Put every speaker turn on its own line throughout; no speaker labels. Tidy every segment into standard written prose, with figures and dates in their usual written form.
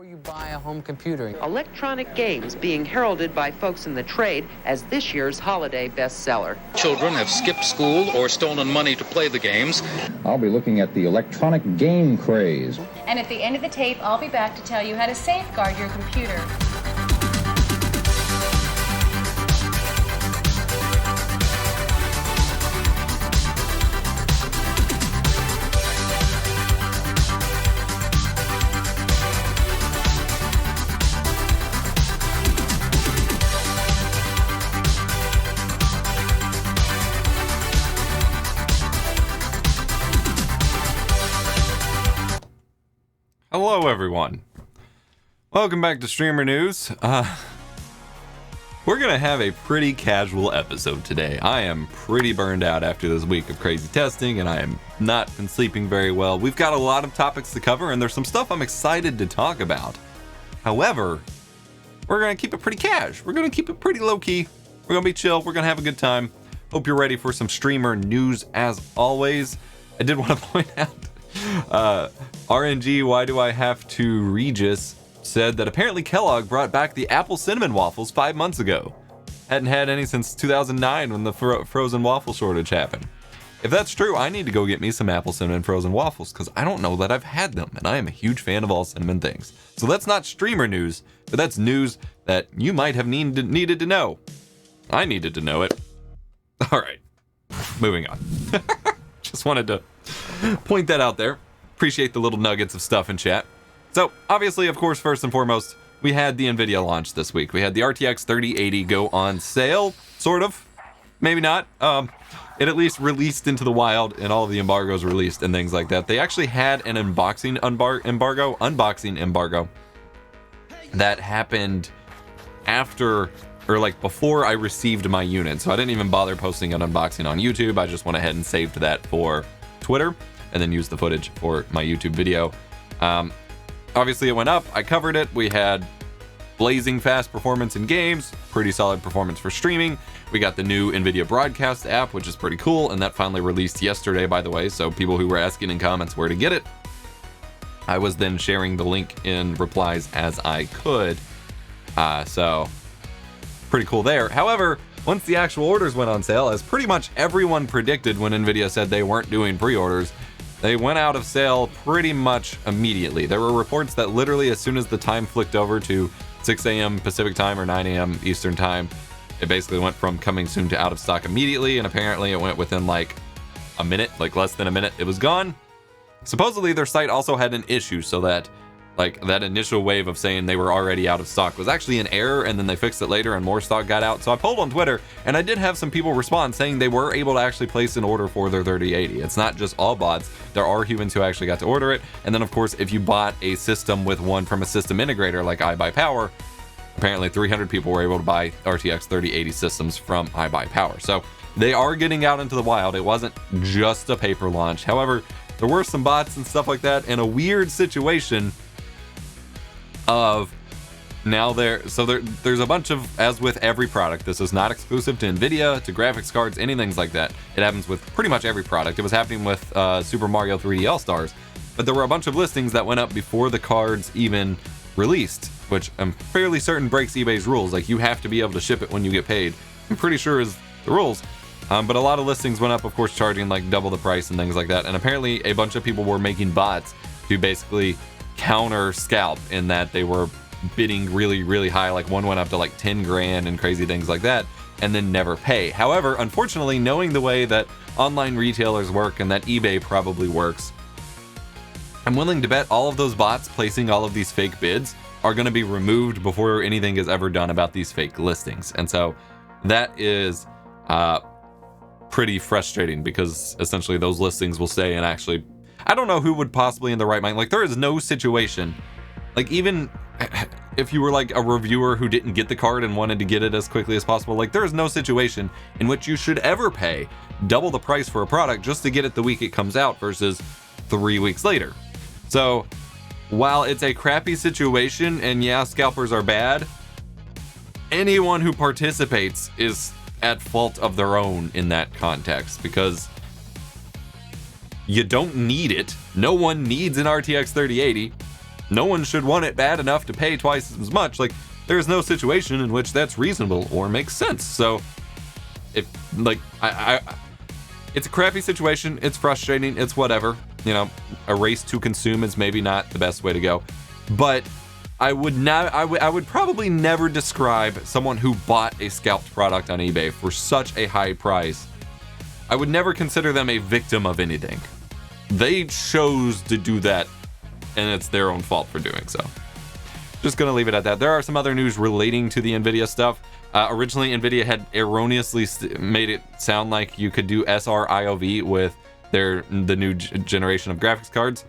before you buy a home computer.
Electronic games being heralded by folks in the trade as this year's holiday bestseller.
Children have skipped school or stolen money to play the games.
I'll be looking at the electronic game craze.
And at the end of the tape, I'll be back to tell you how to safeguard your computer.
Hello everyone, welcome back to Streamer News. We're gonna have a pretty casual episode today. I am pretty burned out after this week of crazy testing, and I am not been sleeping very well. We've got a lot of topics to cover, and there's some stuff I'm excited to talk about. However, we're gonna keep it pretty cash. We're gonna keep it pretty low-key. We're gonna be chill. We're gonna have a good time. Hope you're ready for some streamer news as always. I did want to point out RNG, why do I have to Regis, said that apparently Kellogg brought back the apple cinnamon waffles 5 months ago. Hadn't had any since 2009 when the frozen waffle shortage happened. If that's true, I need to go get me some apple cinnamon frozen waffles because I don't know that I've had them, and I am a huge fan of all cinnamon things. So that's not streamer news, but that's news that you might have needed to know. I needed to know it. All right, moving on. Just wanted to point that out there. Appreciate the little nuggets of stuff in chat. So, obviously, of course, first and foremost, we had the NVIDIA launch this week. We had the RTX 3080 go on sale, sort of. Maybe not. It at least released into the wild, and all of the embargoes released and things like that. They actually had an unboxing embargo that happened after, or like before I received my unit. So I didn't even bother posting an unboxing on YouTube. I just went ahead and saved that for Twitter and then used the footage for my YouTube video. Obviously it went up, I covered it. We had blazing fast performance in games, pretty solid performance for streaming. We got the new NVIDIA broadcast app, which is pretty cool, and that finally released yesterday, by the way. So people who were asking in comments where to get it, I was then sharing the link in replies as I could. So pretty cool there. However, once the actual orders went on sale, as pretty much everyone predicted when NVIDIA said they weren't doing pre-orders, they went out of sale pretty much immediately. There were reports that literally as soon as the time flicked over to 6 a.m. Pacific time or 9 a.m. Eastern time, it basically went from coming soon to out of stock immediately, and apparently it went within like a minute, like less than a minute, it was gone. Supposedly their site also had an issue, so that like that initial wave of saying they were already out of stock was actually an error, and then they fixed it later and more stock got out. So I polled on Twitter, and I did have some people respond saying they were able to actually place an order for their 3080. It's not just all bots. There are humans who actually got to order it. And then of course, if you bought a system with one from a system integrator like iBuyPower, apparently 300 people were able to buy RTX 3080 systems from iBuyPower. So they are getting out into the wild. It wasn't just a paper launch. However, there were some bots and stuff like that, and a weird situation of now there's a bunch of, as with every product, this is not exclusive to NVIDIA, to graphics cards, anything like that. It happens with pretty much every product. It was happening with Super Mario 3D All-Stars, but there were a bunch of listings that went up before the cards even released, which I'm fairly certain breaks eBay's rules. Like, you have to be able to ship it when you get paid. I'm pretty sure is the rules. But a lot of listings went up, of course, charging like double the price and things like that. And apparently a bunch of people were making bots to basically counter scalp, in that they were bidding really high. Like one went up to like 10 grand and crazy things like that, and then never pay. However, unfortunately, knowing the way that online retailers work and that eBay probably works, I'm willing to bet all of those bots placing all of these fake bids are going to be removed before anything is ever done about these fake listings. And so that is pretty frustrating, because essentially those listings will stay, and actually I don't know who would possibly in the right mind, like there is no situation, like even if you were like a reviewer who didn't get the card and wanted to get it as quickly as possible, like there is no situation in which you should ever pay double the price for a product just to get it the week it comes out versus 3 weeks later. So while it's a crappy situation, and yeah, scalpers are bad, anyone who participates is at fault of their own in that context, because you don't need it. No one needs an RTX 3080. no one should want it bad enough to pay twice as much. Like, there's no situation in which that's reasonable or makes sense. So if like it's a crappy situation, it's frustrating, it's whatever, you know, a race to consume is maybe not the best way to go, but I would probably never describe someone who bought a scalped product on eBay for such a high price. I would never consider them a victim of anything. They chose to do that, and it's their own fault for doing so. Just gonna leave it at that. There are some other news relating to the NVIDIA stuff. Originally, NVIDIA had erroneously made it sound like you could do SR-IOV with the new generation of graphics cards.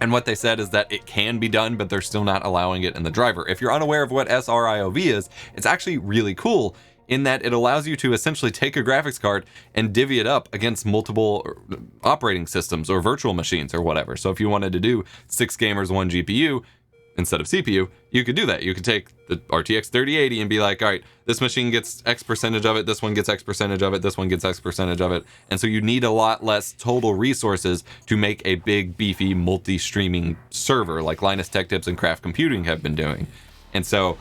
And what they said is that it can be done, but they're still not allowing it in the driver. If you're unaware of what SR-IOV is, it's actually really cool in that it allows you to essentially take a graphics card and divvy it up against multiple operating systems or virtual machines or whatever. So if you wanted to do 6 gamers, 1 GPU, instead of CPU, you could do that. You could take the RTX 3080 and be like, all right, this machine gets X percentage of it, this one gets X percentage of it, this one gets X percentage of it. And so you need a lot less total resources to make a big, beefy, multi-streaming server like Linus Tech Tips and Craft Computing have been doing. And so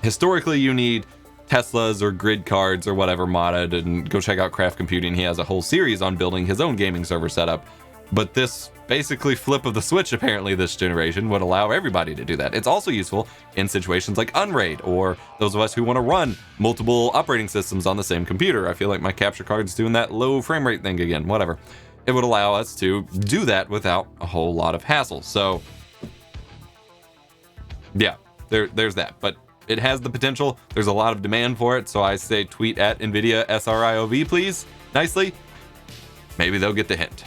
historically, you need Teslas or grid cards or whatever modded, and go check out Craft Computing. He has a whole series on building his own gaming server setup. But this basically flip of the switch, apparently this generation, would allow everybody to do that. It's also useful in situations like Unraid, or those of us who want to run multiple operating systems on the same computer. I feel like my capture card's doing that low frame rate thing again, whatever. It would allow us to do that without a whole lot of hassle. So yeah, there's that. But it has the potential. There's a lot of demand for it. So I say tweet at NVIDIA SR-IOV, please, nicely. Maybe they'll get the hint.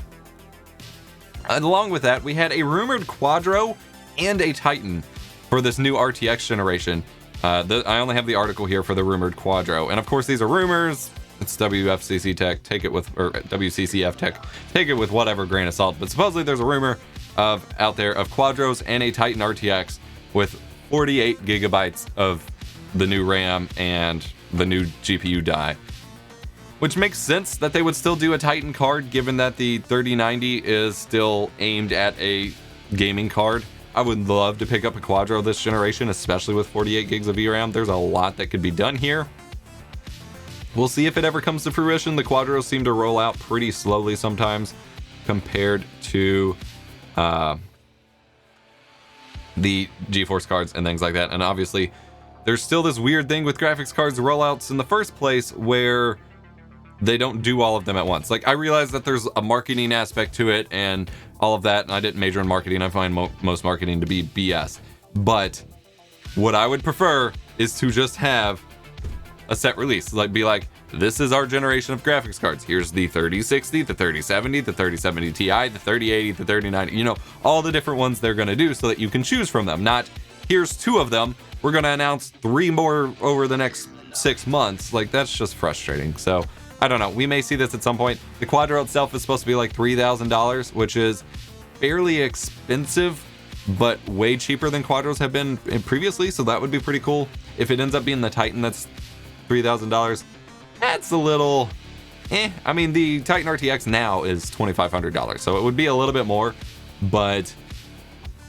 And along with that, we had a rumored Quadro and a Titan for this new RTX generation. I only have the article here for the rumored Quadro. And of course, these are rumors. It's WFCC tech, take it with, or WCCF tech, take it with whatever grain of salt. But supposedly there's a rumor out there of Quadros and a Titan RTX with 48 gigabytes of the new RAM and the new GPU die. Which makes sense that they would still do a Titan card, given that the 3090 is still aimed at a gaming card. I would love to pick up a Quadro this generation, especially with 48 gigs of VRAM. There's a lot that could be done here. We'll see if it ever comes to fruition. The Quadros seem to roll out pretty slowly sometimes compared to the GeForce cards and things like that. And obviously, there's still this weird thing with graphics cards rollouts in the first place where they don't do all of them at once. Like, I realize that there's a marketing aspect to it and all of that, and I didn't major in marketing. I find most marketing to be BS. But what I would prefer is to just have a set release. Like, be like, this is our generation of graphics cards. Here's the 3060, the 3070, the 3070 Ti, the 3080, the 3090, you know, all the different ones they're gonna do so that you can choose from them. Not, here's 2 of them, we're gonna announce 3 more over the next 6 months. Like, that's just frustrating. So I don't know. We may see this at some point. The Quadro itself is supposed to be like $3,000, which is fairly expensive, but way cheaper than Quadros have been previously. So that would be pretty cool. If it ends up being the Titan that's $3,000, that's a little I mean, the Titan RTX now is $2,500, so it would be a little bit more, but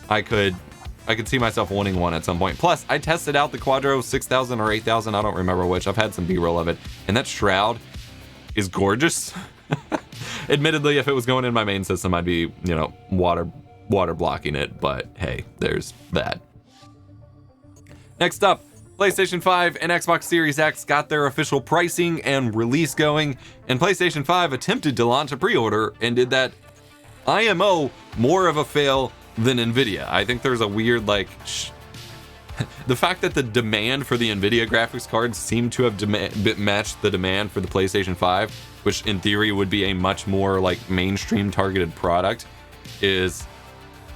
I could see myself wanting one at some point. Plus, I tested out the Quadro 6,000 or 8,000. I don't remember which. I've had some B-roll of it, and that shroud is gorgeous. Admittedly, if it was going in my main system, I'd be, you know, water blocking it, but hey, there's that. Next up, PlayStation 5 and Xbox Series X got their official pricing and release going, and PlayStation 5 attempted to launch a pre-order and did that IMO more of a fail than NVIDIA. I think there's a weird, like, the fact that the demand for the NVIDIA graphics cards seemed to have matched the demand for the PlayStation 5, which in theory would be a much more like mainstream targeted product, is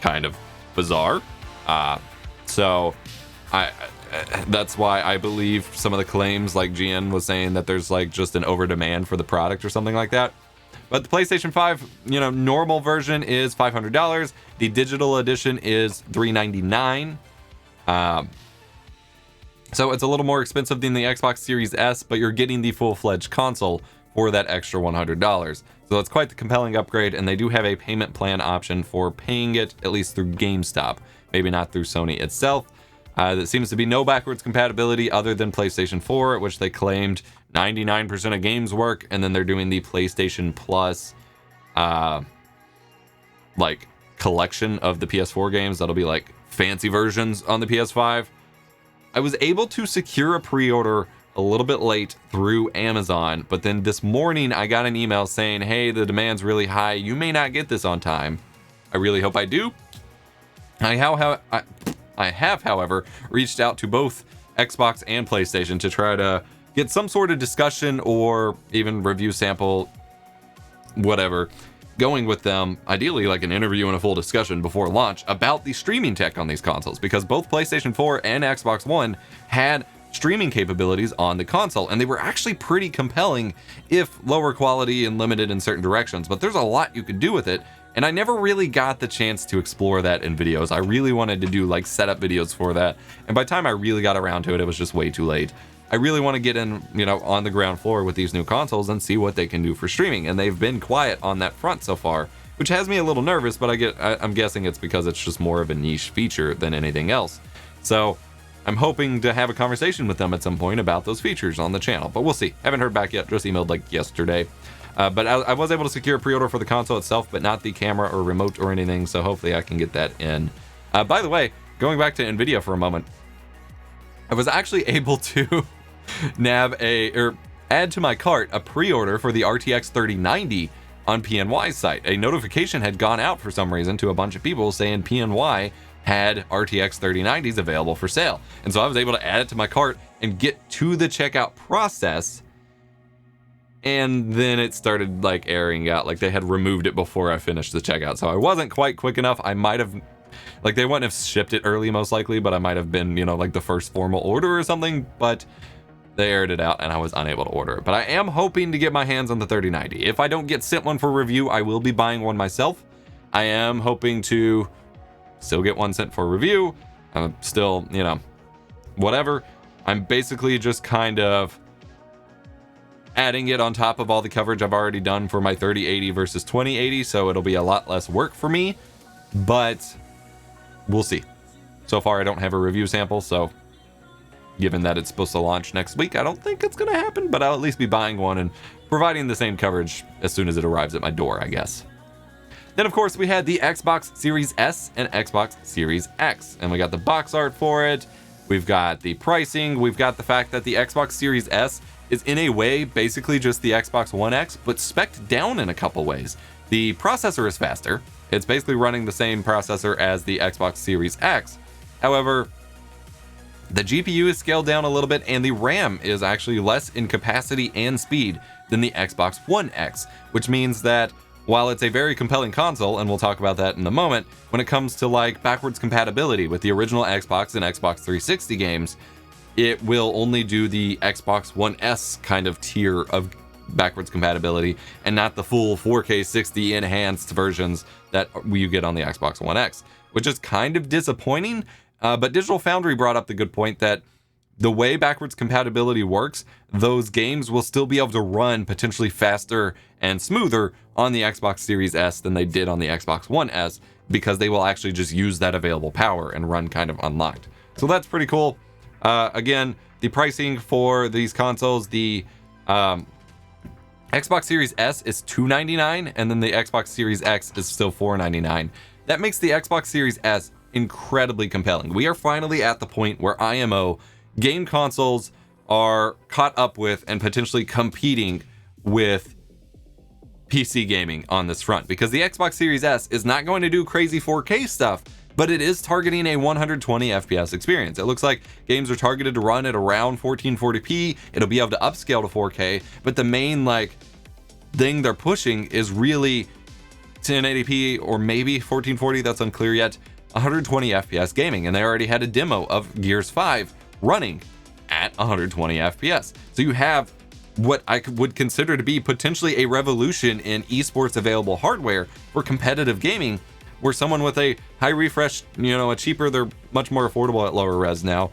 kind of bizarre. So that's why I believe some of the claims, like GN was saying, that there's like just an over demand for the product or something like that. But the PlayStation 5, you know, normal version is $500. The digital edition is $399. So it's a little more expensive than the Xbox Series S, but you're getting the full-fledged console for that extra $100. So it's quite the compelling upgrade, and they do have a payment plan option for paying it, at least through GameStop, maybe not through Sony itself. There seems to be no backwards compatibility other than PlayStation 4, which they claimed 99% of games work, and then they're doing the PlayStation Plus like collection of the PS4 games that'll be like fancy versions on the PS5. I was able to secure a pre-order a little bit late through Amazon, but then this morning I got an email saying, hey, the demand's really high, you may not get this on time. I really hope I do. I have, however, reached out to both Xbox and PlayStation to try to get some sort of discussion or even review sample, whatever, going with them, ideally like an interview and a full discussion before launch about the streaming tech on these consoles, because both PlayStation 4 and Xbox One had streaming capabilities on the console, and they were actually pretty compelling if lower quality and limited in certain directions, but there's a lot you could do with it, and I never really got the chance to explore that in videos. I really wanted to do like setup videos for that, and by the time I really got around to it, it was just way too late. I really want to get in, on the ground floor with these new consoles and see what they can do for streaming, and they've been quiet on that front so far, which has me a little nervous, but I'm guessing it's because it's just more of a niche feature than anything else. So I'm hoping to have a conversation with them at some point about those features on the channel, but we'll see. Haven't heard back yet, just emailed like yesterday. But I was able to secure a pre-order for the console itself, but not the camera or remote or anything, so hopefully I can get that in. By the way, going back to NVIDIA for a moment, I was actually able to add to my cart a pre-order for the RTX 3090 on PNY's site. A notification had gone out for some reason to a bunch of people saying PNY had RTX 3090s available for sale. And so I was able to add it to my cart and get to the checkout process. And then it started like airing out, like they had removed it before I finished the checkout. So I wasn't quite quick enough. I might have, like they wouldn't have shipped it early most likely, but I might have been, like the first formal order or something, but they aired it out and I was unable to order it. But I am hoping to get my hands on the 3090. If I don't get sent one for review, I will be buying one myself. I am hoping to still get one sent for review. I'm still, whatever. I'm basically just kind of adding it on top of all the coverage I've already done for my 3080 versus 2080, so it'll be a lot less work for me, but we'll see. So far I don't have a review sample, so given that it's supposed to launch next week, I don't think it's gonna happen, but I'll at least be buying one and providing the same coverage as soon as it arrives at my door, I guess. Then of course we had the Xbox Series S and Xbox Series X, and we got the box art for it, we've got the pricing, we've got the fact that the Xbox Series S is in a way basically just the Xbox One X, but spec'd down in a couple ways. The processor is faster, it's basically running the same processor as the Xbox Series X, however, the GPU is scaled down a little bit, and the RAM is actually less in capacity and speed than the Xbox One X, which means that while it's a very compelling console, and we'll talk about that in a moment, when it comes to like backwards compatibility with the original Xbox and Xbox 360 games, it will only do the Xbox One S kind of tier of backwards compatibility and not the full 4K 60 enhanced versions that you get on the Xbox One X, which is kind of disappointing. But Digital Foundry brought up the good point that the way backwards compatibility works, those games will still be able to run potentially faster and smoother on the Xbox Series S than they did on the Xbox One S, because they will actually just use that available power and run kind of unlocked. So that's pretty cool. Again, the pricing for these consoles, the Xbox Series S is $299, and then the Xbox Series X is still $499. That makes the Xbox Series S incredibly compelling. We are finally at the point where IMO game consoles are caught up with and potentially competing with PC gaming on this front, because the Xbox Series S is not going to do crazy 4K stuff, but it is targeting a 120 FPS experience. It looks like games are targeted to run at around 1440p. It'll be able to upscale to 4K, but the main thing they're pushing is really 1080p or maybe 1440, that's unclear yet, 120 FPS gaming, and they already had a demo of Gears 5 running at 120 FPS. So you have what I would consider to be potentially a revolution in esports available hardware for competitive gaming, where someone with a high refresh, a cheaper, they're much more affordable at lower res now,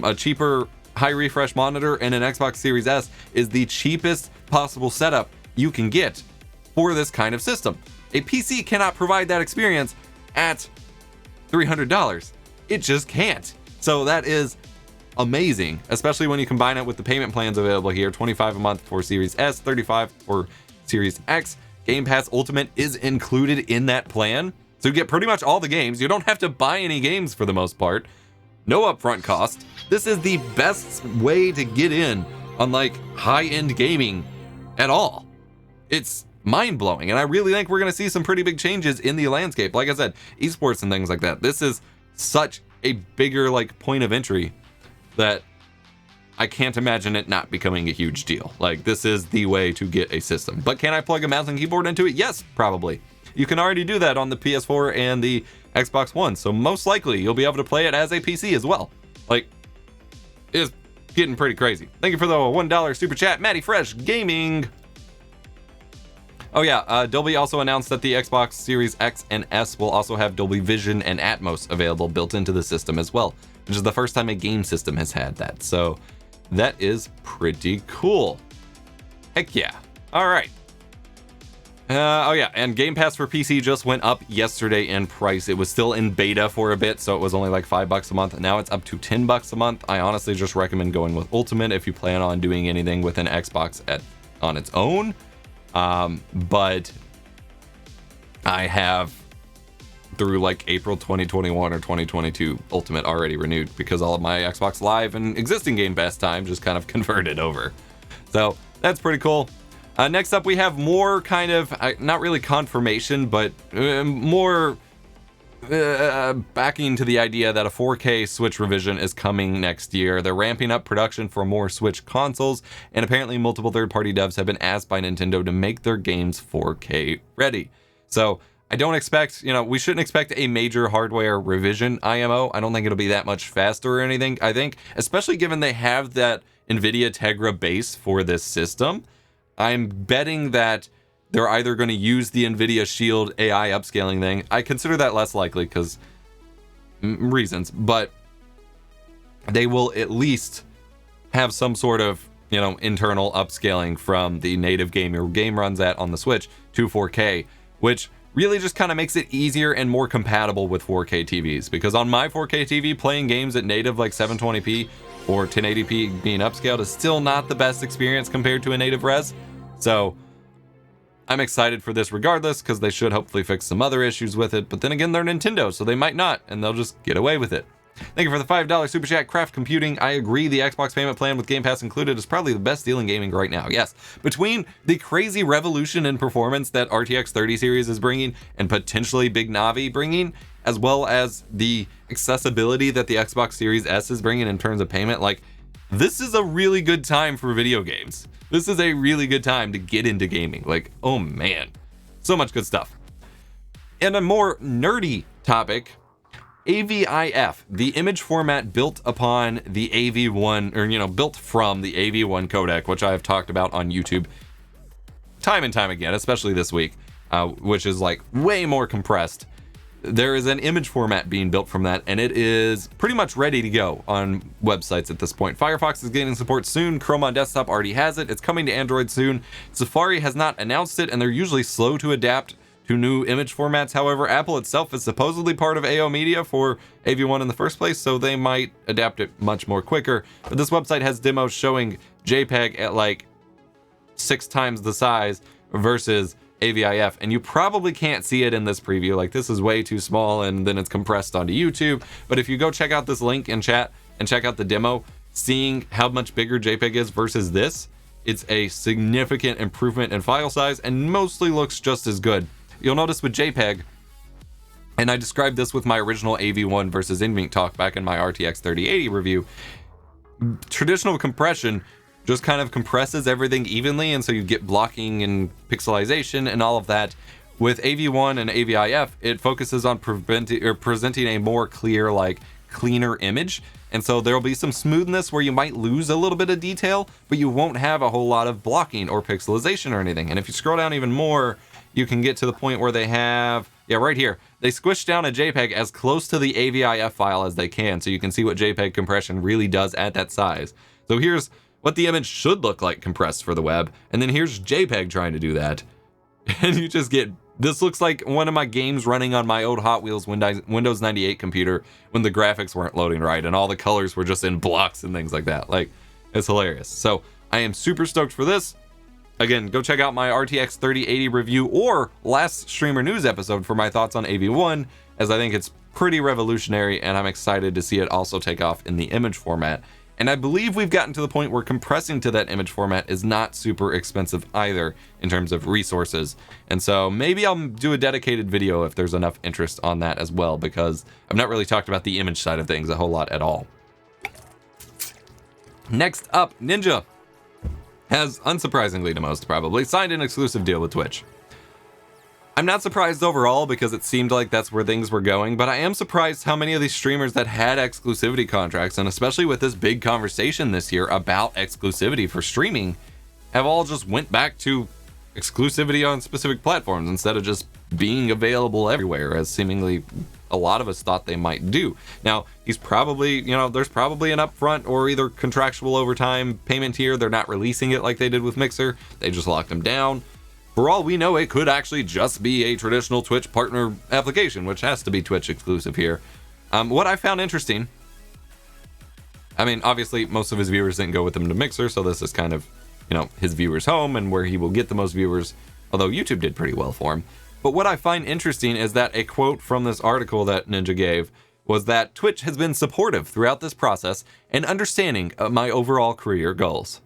a cheaper high refresh monitor and an Xbox Series S is the cheapest possible setup you can get for this kind of system. A PC cannot provide that experience at $300. It just can't. So that is amazing, especially when you combine it with the payment plans available here. $25 a month for Series S, $35 for Series X. Game Pass Ultimate is included in that plan. So you get pretty much all the games. You don't have to buy any games for the most part. No upfront cost. This is the best way to get in on like high-end gaming at all. It's mind-blowing, and I really think we're going to see some pretty big changes in the landscape. Like I said, esports and things like that. This is such a bigger like point of entry that I can't imagine it not becoming a huge deal. Like, this is the way to get a system. But can I plug a mouse and keyboard into it? Yes, probably. You can already do that on the PS4 and the Xbox One, so most likely you'll be able to play it as a PC as well. Like, it's getting pretty crazy. Thank you for the $1 super chat, Matty Fresh Gaming. Oh yeah, Dolby also announced that the Xbox Series X and S will also have Dolby Vision and Atmos available built into the system as well, which is the first time a game system has had that. So that is pretty cool. Heck yeah. All right. Oh yeah, and Game Pass for PC just went up yesterday in price. It was still in beta for a bit, so it was only like $5 a month. Now it's up to $10 a month. I honestly just recommend going with Ultimate if you plan on doing anything with an Xbox on its own. But I have through like April 2021 or 2022 Ultimate already renewed because all of my Xbox Live and existing Game Pass time just kind of converted over. So that's pretty cool. Next up, we have more kind of, not really confirmation, but more backing to the idea that a 4K Switch revision is coming next year. They're ramping up production for more Switch consoles, and apparently multiple third-party devs have been asked by Nintendo to make their games 4K ready. So I don't expect, we shouldn't expect a major hardware revision IMO. I don't think it'll be that much faster or anything. I think, especially given they have that NVIDIA Tegra base for this system, I'm betting that they're either going to use the NVIDIA Shield AI upscaling thing. I consider that less likely because reasons, but they will at least have some sort of, internal upscaling from the native game your game runs at on the Switch to 4K, which really just kind of makes it easier and more compatible with 4K TVs. Because on my 4K TV, playing games at native like 720p or 1080p being upscaled is still not the best experience compared to a native res. So I'm excited for this regardless, because they should hopefully fix some other issues with it. But then again, they're Nintendo, so they might not, and they'll just get away with it. Thank you for the $5 super chat, Craft Computing. I agree, the Xbox payment plan with Game Pass included is probably the best deal in gaming right now. Yes, between the crazy revolution in performance that RTX 30 series is bringing and potentially Big Navi bringing, as well as the accessibility that the Xbox Series S is bringing in terms of payment, like, this is a really good time for video games. This is a really good time to get into gaming. Like, oh man, so much good stuff. And a more nerdy topic, AVIF, the image format built upon the AV1, or built from the AV1 codec, which I have talked about on YouTube time and time again, especially this week, which is like way more compressed. There is an image format being built from that, and it is pretty much ready to go on websites at this point. Firefox is getting support soon. Chrome on desktop already has it. It's coming to Android soon. Safari has not announced it, and they're usually slow to adapt to new image formats. However, Apple itself is supposedly part of AO Media for AV1 in the first place, so they might adapt it much more quicker. But this website has demos showing JPEG at like 6 times the size versus AVIF, and you probably can't see it in this preview. Like, this is way too small, and then it's compressed onto YouTube. But if you go check out this link in chat and check out the demo, seeing how much bigger JPEG is versus this, it's a significant improvement in file size and mostly looks just as good. You'll notice with JPEG, and I described this with my original AV1 versus NVIDIA talk back in my RTX 3080 review, traditional compression just kind of compresses everything evenly, and so you get blocking and pixelization and all of that. With AV1 and AVIF, it focuses on presenting a more clear, like, cleaner image, and so there'll be some smoothness where you might lose a little bit of detail, but you won't have a whole lot of blocking or pixelization or anything. And if you scroll down even more, you can get to the point where they have Yeah, right here. They squish down a JPEG as close to the AVIF file as they can, so you can see what JPEG compression really does at that size. So here's what the image should look like compressed for the web, and then here's JPEG trying to do that. And you just get, this looks like one of my games running on my old Hot Wheels Windows 98 computer when the graphics weren't loading right and all the colors were just in blocks and things like that. Like, it's hilarious. So I am super stoked for this. Again, go check out my RTX 3080 review or last Streamer News episode for my thoughts on AV1, as I think it's pretty revolutionary and I'm excited to see it also take off in the image format. And I believe we've gotten to the point where compressing to that image format is not super expensive either in terms of resources. And so maybe I'll do a dedicated video if there's enough interest on that as well, because I've not really talked about the image side of things a whole lot at all. Next up, Ninja has, unsurprisingly to most probably, signed an exclusive deal with Twitch. I'm not surprised overall because it seemed like that's where things were going, but I am surprised how many of these streamers that had exclusivity contracts, and especially with this big conversation this year about exclusivity for streaming, have all just went back to exclusivity on specific platforms instead of just being available everywhere, as seemingly a lot of us thought they might do. Now, he's probably, there's probably an upfront or either contractual overtime payment here. They're not releasing it like they did with Mixer. They just locked him down. For all we know, it could actually just be a traditional Twitch partner application, which has to be Twitch exclusive here. What I found interesting, I mean, obviously most of his viewers didn't go with him to Mixer, so this is kind of, his viewers' home and where he will get the most viewers, although YouTube did pretty well for him. But what I find interesting is that a quote from this article that Ninja gave was that Twitch has been supportive throughout this process and understanding of my overall career goals.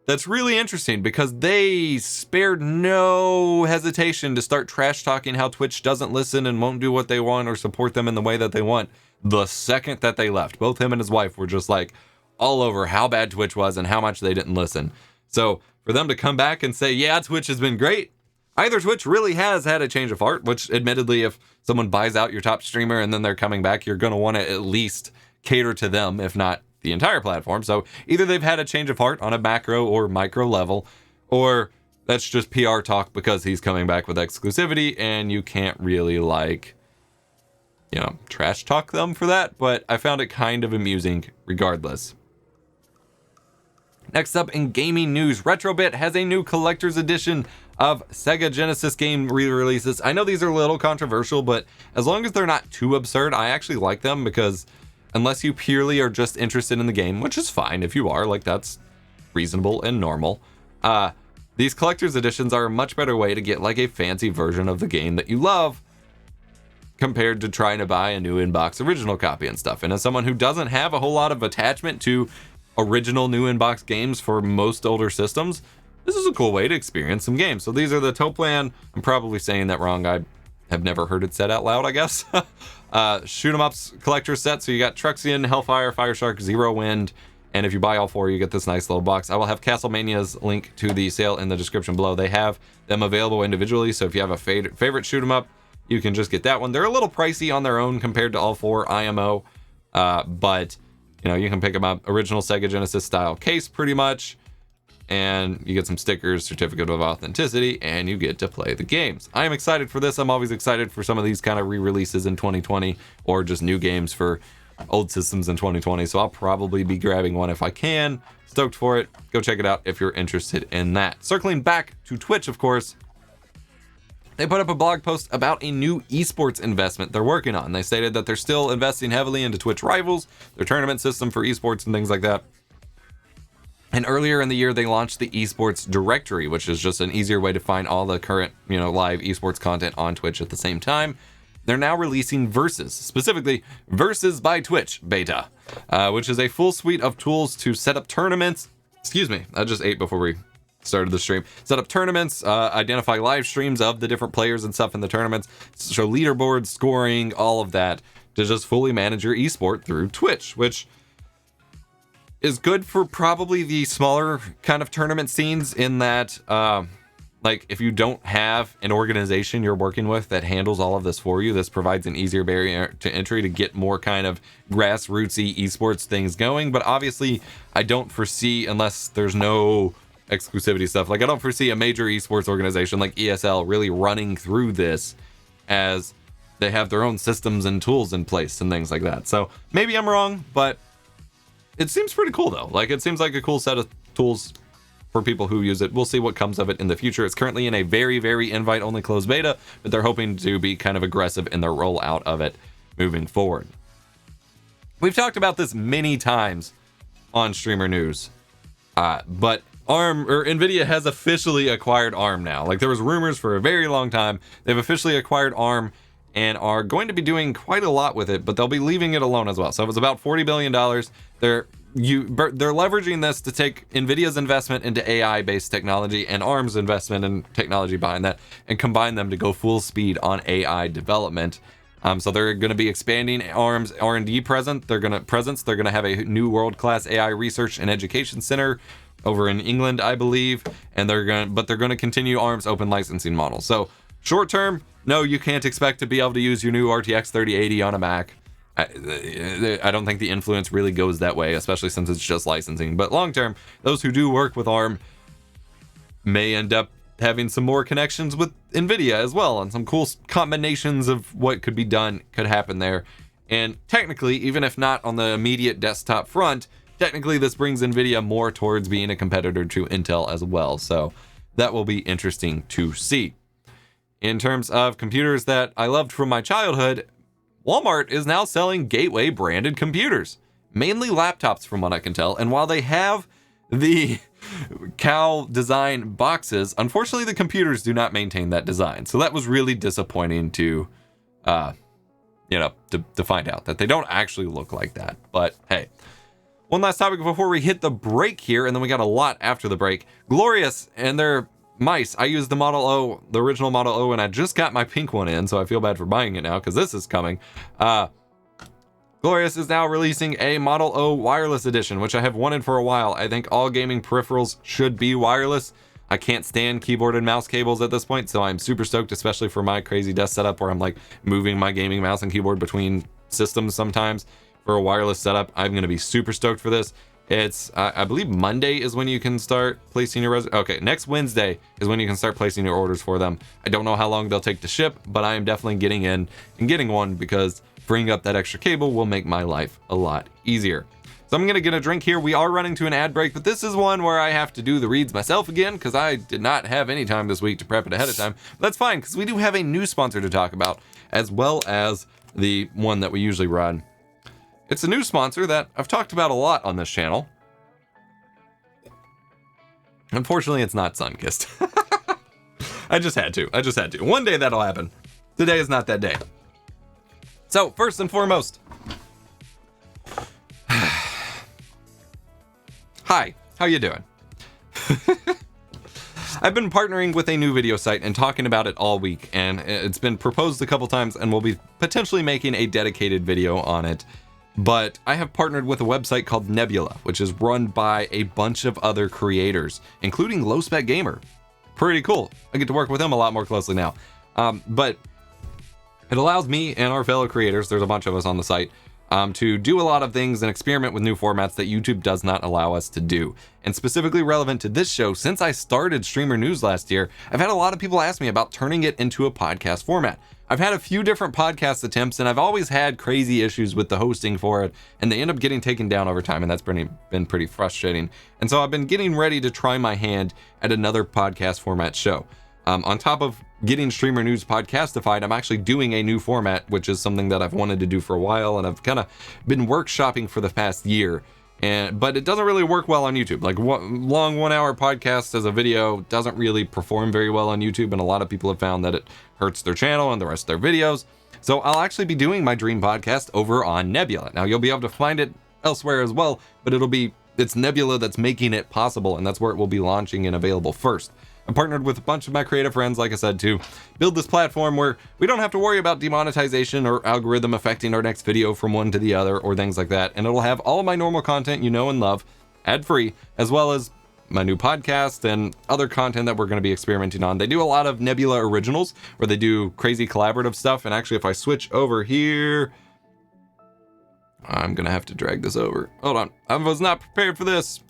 That's really interesting because they spared no hesitation to start trash talking how Twitch doesn't listen and won't do what they want or support them in the way that they want the second that they left. Both him and his wife were just like all over how bad Twitch was and how much they didn't listen. So for them to come back and say, yeah, Twitch has been great, either Twitch really has had a change of heart, which admittedly, if someone buys out your top streamer and then they're coming back, you're going to want to at least cater to them, if not the entire platform. So either they've had a change of heart on a macro or micro level, or that's just PR talk because he's coming back with exclusivity and you can't really trash talk them for that. But I found it kind of amusing regardless. Next up in gaming news, Retrobit has a new collector's edition of Sega Genesis game re-releases. I know these are a little controversial, but as long as they're not too absurd, I actually like them because unless you purely are just interested in the game, which is fine if you are, that's reasonable and normal. These collector's editions are a much better way to get a fancy version of the game that you love compared to trying to buy a new in-box original copy and stuff. And as someone who doesn't have a whole lot of attachment to original new in-box games for most older systems, this is a cool way to experience some games. So these are the Toaplan, I'm probably saying that wrong, I have never heard it said out loud, I guess. Shoot 'em ups collector set. So you got Truxian, Hellfire, Fireshark, Zero Wind, and if you buy all four, you get this nice little box. I will have Castlemania's link to the sale in the description below. They have them available individually, so if you have a favorite shoot 'em up, you can just get that one. They're a little pricey on their own compared to all four IMO, but you can pick them up. Original Sega Genesis style case, pretty much. And you get some stickers, certificate of authenticity, and you get to play the games. I am excited for this. I'm always excited for some of these kind of re-releases in 2020 or just new games for old systems in 2020. So I'll probably be grabbing one if I can. Stoked for it. Go check it out if you're interested in that. Circling back to Twitch, of course, they put up a blog post about a new esports investment they're working on. They stated that they're still investing heavily into Twitch Rivals, their tournament system for esports and things like that. And earlier in the year, they launched the eSports directory, which is just an easier way to find all the current, live esports content on Twitch at the same time. They're now releasing Versus, specifically Versus by Twitch beta, which is a full suite of tools to set up tournaments. Excuse me, I just ate before we started the stream. Set up tournaments, identify live streams of the different players and stuff in the tournaments, show leaderboards, scoring, all of that, to just fully manage your esport through Twitch, which is good for probably the smaller kind of tournament scenes in that, if you don't have an organization you're working with that handles all of this for you, this provides an easier barrier to entry to get more kind of grassrootsy esports things going. But obviously, I don't foresee, unless there's no exclusivity stuff, I don't foresee a major esports organization like ESL really running through this as they have their own systems and tools in place and things like that. So maybe I'm wrong, but it seems pretty cool though. Like, it seems like a cool set of tools for people who use it. We'll see what comes of it in the future. It's currently in a very, very invite-only closed beta, but they're hoping to be kind of aggressive in their rollout of it moving forward. We've talked about this many times on Streamer News, but NVIDIA has officially acquired ARM now. Like, there was rumors for a very long time. They've officially acquired ARM and are going to be doing quite a lot with it, but they'll be leaving it alone as well. So it was about $40 billion. They're leveraging this to take NVIDIA's investment into AI-based technology and ARM's investment in technology behind that and combine them to go full speed on AI development. So they're going to be expanding ARM's R&D presence. They're going to have a new world-class AI research and education center over in England, I believe, and they're going to continue ARM's open licensing model. So short term, no, you can't expect to be able to use your new RTX 3080 on a Mac. I don't think the influence really goes that way, especially since it's just licensing. But long term, those who do work with ARM may end up having some more connections with NVIDIA as well, and some cool combinations of what could be done could happen there. And technically, even if not on the immediate desktop front, technically this brings NVIDIA more towards being a competitor to Intel as well. So that will be interesting to see. In terms of computers that I loved from my childhood, Walmart is now selling Gateway branded computers, mainly laptops from what I can tell. And while they have the cow design boxes, unfortunately the computers do not maintain that design. So that was really disappointing to find out that they don't actually look like that. But hey, one last topic before we hit the break here, and then we got a lot after the break. Glorious and their mice. I used the Model O, the original Model O, and I just got my pink one in, so I feel bad for buying it now because this is coming. Glorious is now releasing a Model O wireless edition, which I have wanted for a while. I think all gaming peripherals should be wireless. I can't stand keyboard and mouse cables at this point, so I'm super stoked, especially for my crazy desk setup where I'm like moving my gaming mouse and keyboard between systems sometimes. For a wireless setup, I'm going to be super stoked for this. It's, I believe Monday is when you can start placing your okay, next Wednesday is when you can start placing your orders for them. I don't know how long they'll take to ship, but I am definitely getting in and getting one because freeing up that extra cable will make my life a lot easier. So I'm going to get a drink here. We are running to an ad break, but this is one where I have to do the reads myself again because I did not have any time this week to prep it ahead of time. But that's fine because we do have a new sponsor to talk about, as well as the one that we usually run. It's a new sponsor that I've talked about a lot on this channel. Unfortunately, it's not Sunkist. I just had to. One day that'll happen. Today is not that day. So, first and foremost. Hi, how you doing? I've been partnering with a new video site and talking about it all week, and it's been proposed a couple times, and we'll be potentially making a dedicated video on it. But I have partnered with a website called Nebula, which is run by a bunch of other creators, including Low Spec Gamer. Pretty cool. I get to work with him a lot more closely now. But it allows me and our fellow creators, there's a bunch of us on the site, to do a lot of things and experiment with new formats that YouTube does not allow us to do. And specifically relevant to this show, since I started Streamer News last year, I've had a lot of people ask me about turning it into a podcast format. I've had a few different podcast attempts, and I've always had crazy issues with the hosting for it, and they end up getting taken down over time, and that's been pretty frustrating. And so I've been getting ready to try my hand at another podcast format show. On top of getting Streamer News podcastified, I'm actually doing a new format, which is something that I've wanted to do for a while, and I've kind of been workshopping for the past year. But it doesn't really work well on YouTube. Like long 1 hour podcast as a video doesn't really perform very well on YouTube, and a lot of people have found that it hurts their channel and the rest of their videos. So I'll actually be doing my dream podcast over on Nebula. Now you'll be able to find it elsewhere as well, but it's Nebula that's making it possible, and that's where it will be launching and available first. I partnered with a bunch of my creative friends, like I said, to build this platform where we don't have to worry about demonetization or algorithm affecting our next video from one to the other or things like that. And it'll have all of my normal content you know and love, ad-free, as well as my new podcast and other content that we're going to be experimenting on. They do a lot of Nebula originals where they do crazy collaborative stuff. And actually, if I switch over here, I'm going to have to drag this over. Hold on. I was not prepared for this.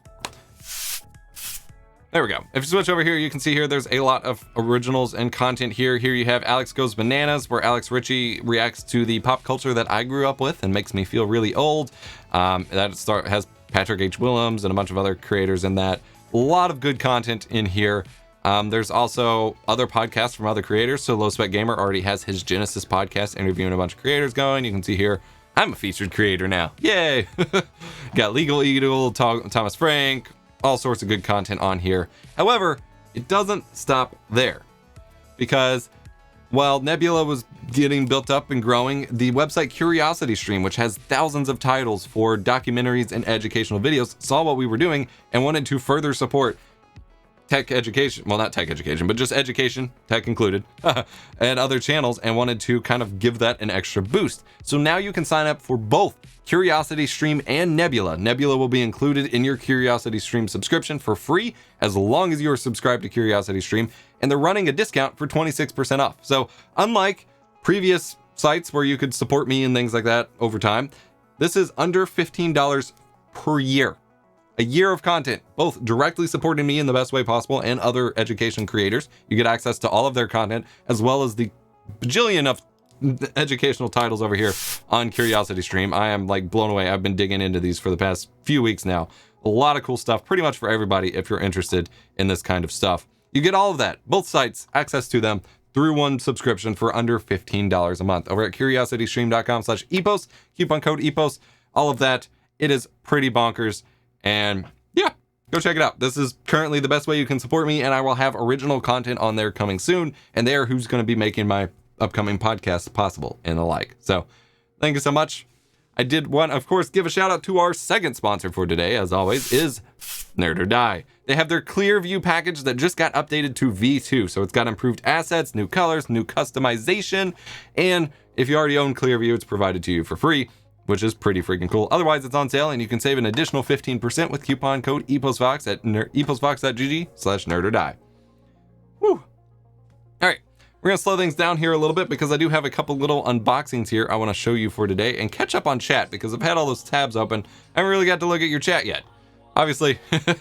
There we go. If you switch over here, you can see here there's a lot of originals and content here. Here you have Alex Goes Bananas, where Alex Ritchie reacts to the pop culture that I grew up with and makes me feel really old. Has Patrick H. Willems and a bunch of other creators in that. A lot of good content in here. There's also other podcasts from other creators. So Low Spec Gamer already has his Genesis podcast interviewing a bunch of creators going. You can see here, I'm a featured creator now. Yay! Got Legal Eagle, Thomas Frank, all sorts of good content on here. However, it doesn't stop there, because while Nebula was getting built up and growing, the website Curiosity Stream, which has thousands of titles for documentaries and educational videos, saw what we were doing and wanted to further support tech education. Well, not tech education, but just education, tech included, and other channels, and wanted to kind of give that an extra boost. So now you can sign up for both Curiosity Stream and Nebula. Nebula will be included in your Curiosity Stream subscription for free as long as you are subscribed to Curiosity Stream, and they're running a discount for 26% off. So unlike previous sites where you could support me and things like that over time, this is under $15 per year. A year of content, both directly supporting me in the best way possible and other education creators. You get access to all of their content, as well as the bajillion of educational titles over here on Curiosity Stream. I am like blown away. I've been digging into these for the past few weeks now. A lot of cool stuff, pretty much for everybody if you're interested in this kind of stuff. You get all of that, both sites, access to them through one subscription for under $15 a month over at curiositystream.com/epos, coupon code EPOS, all of that. It is pretty bonkers. And yeah, go check it out. This is currently the best way you can support me, and I will have original content on there coming soon, and they are who's going to be making my upcoming podcasts possible and the like. So thank you so much. I did want, of course, give a shout out to our second sponsor for today, as always, is Nerd or Die. They have their Clear View package that just got updated to V2. So it's got improved assets, new colors, new customization, and if you already own Clear View, it's provided to you for free, which is pretty freaking cool. Otherwise, it's on sale, and you can save an additional 15% with coupon code EposVox at eposvox.gg/nerdordie. Woo! All right, we're gonna slow things down here a little bit because I do have a couple little unboxings here I want to show you for today, and catch up on chat because I've had all those tabs open. I haven't really got to look at your chat yet. Obviously, some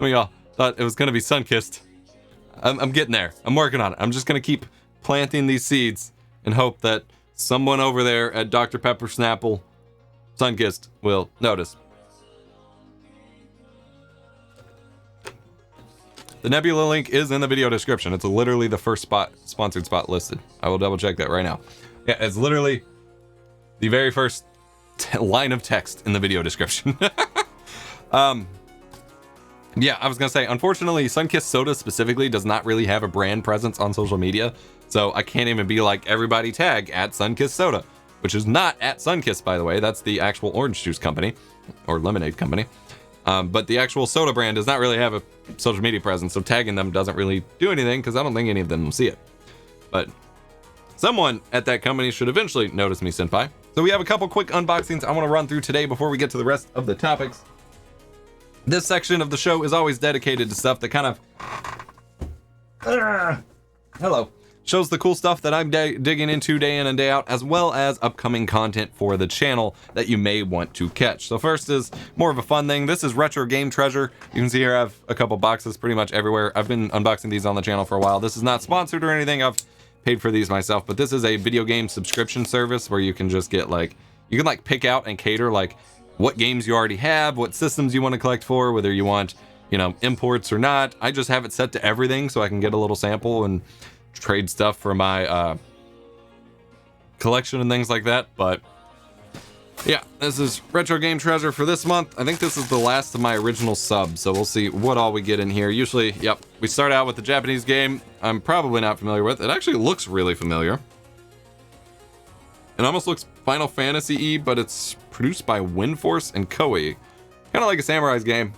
of y'all thought it was gonna be Sunkissed. I'm getting there. I'm working on it. I'm just gonna keep planting these seeds and hope that someone over there at Dr. Pepper Snapple Sunkissed will notice. The Nebula link is in the video description. It's literally the first sponsored spot listed. I will double check that right now. Yeah, it's literally the very first line of text in the video description. Yeah, I was gonna say, unfortunately, Sunkissed Soda specifically does not really have a brand presence on social media, so I can't even be like, everybody tag at Sunkissed Soda, which is not at Sunkissed, by the way. That's the actual orange juice company or lemonade company. But the actual soda brand does not really have a social media presence, so tagging them doesn't really do anything because I don't think any of them will see it. But someone at that company should eventually notice me, senpai. So we have a couple quick unboxings I want to run through today before we get to the rest of the topics. This section of the show is always dedicated to stuff that kind of shows the cool stuff that I'm digging into day in and day out, as well as upcoming content for the channel that you may want to catch. So first is more of a fun thing. This is Retro Game Treasure. You can see here I have a couple boxes pretty much everywhere. I've been unboxing these on the channel for a while. This is not sponsored or anything. I've paid for these myself, but this is a video game subscription service where you can just get you can pick out and cater what games you already have, what systems you want to collect for, whether you want, imports or not. I just have it set to everything so I can get a little sample and trade stuff for my collection and things like that. But yeah, this is Retro Game Treasure for this month. I think this is the last of my original subs, so we'll see what all we get in here. Usually, yep, we start out with the Japanese game I'm probably not familiar with. It actually looks really familiar. It almost looks Final Fantasy-y, but it's produced by Windforce and Koei. Kind of like a Samurai's game.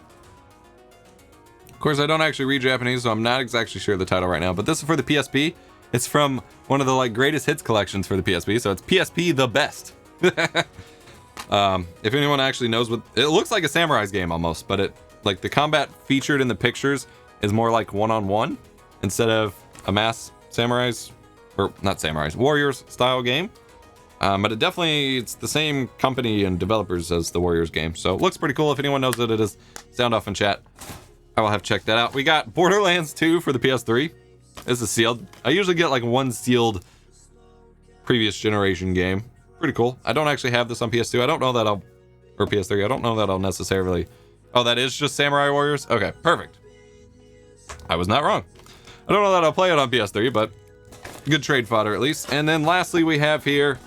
Of course, I don't actually read Japanese, so I'm not exactly sure of the title right now, but this is for the PSP. It's from one of the greatest hits collections for the PSP, so it's PSP the best. If anyone actually knows what it looks like, a Samurai's game almost, but it the combat featured in the pictures is more like one-on-one instead of a mass samurais, or not samurais, warriors style game. But it's the same company and developers as the Warriors game, so it looks pretty cool. If anyone knows what it is, sound off in chat. I will have checked that out. We got Borderlands 2 for the PS3. This is sealed. I usually get like one sealed previous generation game. Pretty cool. I don't actually have this on PS2. I don't know that I'll, or PS3. I don't know that I'll necessarily. Oh, that is just Samurai Warriors? Okay, perfect. I was not wrong. I don't know that I'll play it on PS3, but good trade fodder at least. And then lastly, we have here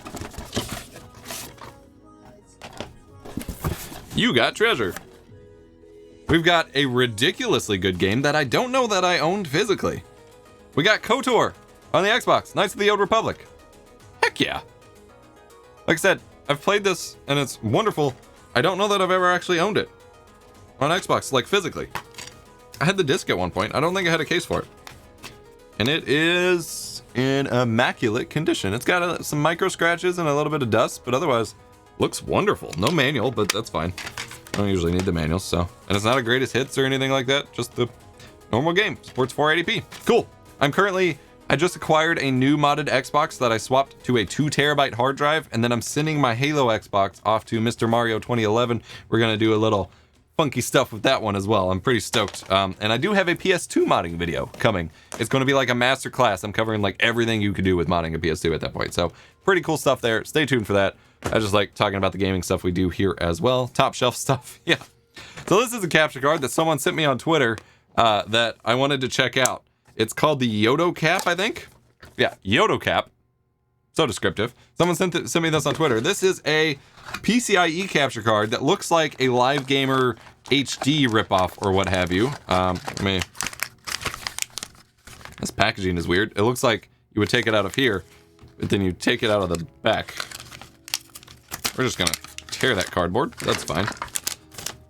You Got Treasure. We've got a ridiculously good game that I don't know that I owned physically. We got KOTOR on the Xbox, Knights of the Old Republic. Heck yeah. Like I said, I've played this and it's wonderful. I don't know that I've ever actually owned it on Xbox, like physically. I had the disc at one point. I don't think I had a case for it. And it is in immaculate condition. It's got some micro scratches and a little bit of dust, but otherwise looks wonderful. No manual, but that's fine. I don't usually need the manuals, so. And it's not a greatest hits or anything like that, just the normal game. Supports 480p. Cool. I just acquired a new modded Xbox that I swapped to a 2 terabyte hard drive, and then I'm sending my Halo Xbox off to Mr. Mario 2011. We're gonna do a little funky stuff with that one as well. I'm pretty stoked. And I do have a PS2 modding video coming. It's going to be like a master class. I'm covering like everything you could do with modding a PS2 at that point. So pretty cool stuff there. Stay tuned for that. I just like talking about the gaming stuff we do here as well. Top shelf stuff. Yeah. So this is a capture card that someone sent me on Twitter that I wanted to check out. It's called the Yodo Cap, I think. Yeah, Yodo Cap. So descriptive. Someone sent me this on Twitter. This is a PCIe capture card that looks like a Live Gamer HD ripoff or what have you. This packaging is weird. It looks like you would take it out of here, but then you take it out of the back. We're just gonna tear that cardboard. That's fine.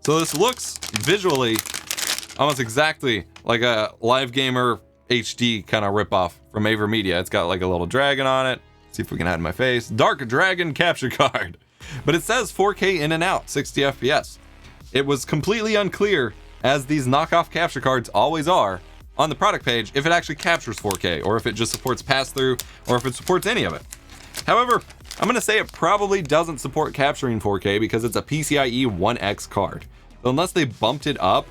So this looks visually almost exactly like a Live Gamer HD kind of ripoff from AVIF. It's got like a little dragon on it. See if we can hide my face. Dark Dragon capture card. But it says 4K in and out, 60 FPS. It was completely unclear, as these knockoff capture cards always are, on the product page, if it actually captures 4K, or if it just supports pass-through, or if it supports any of it. However, I'm going to say it probably doesn't support capturing 4K because it's a PCIe 1X card. So unless they bumped it up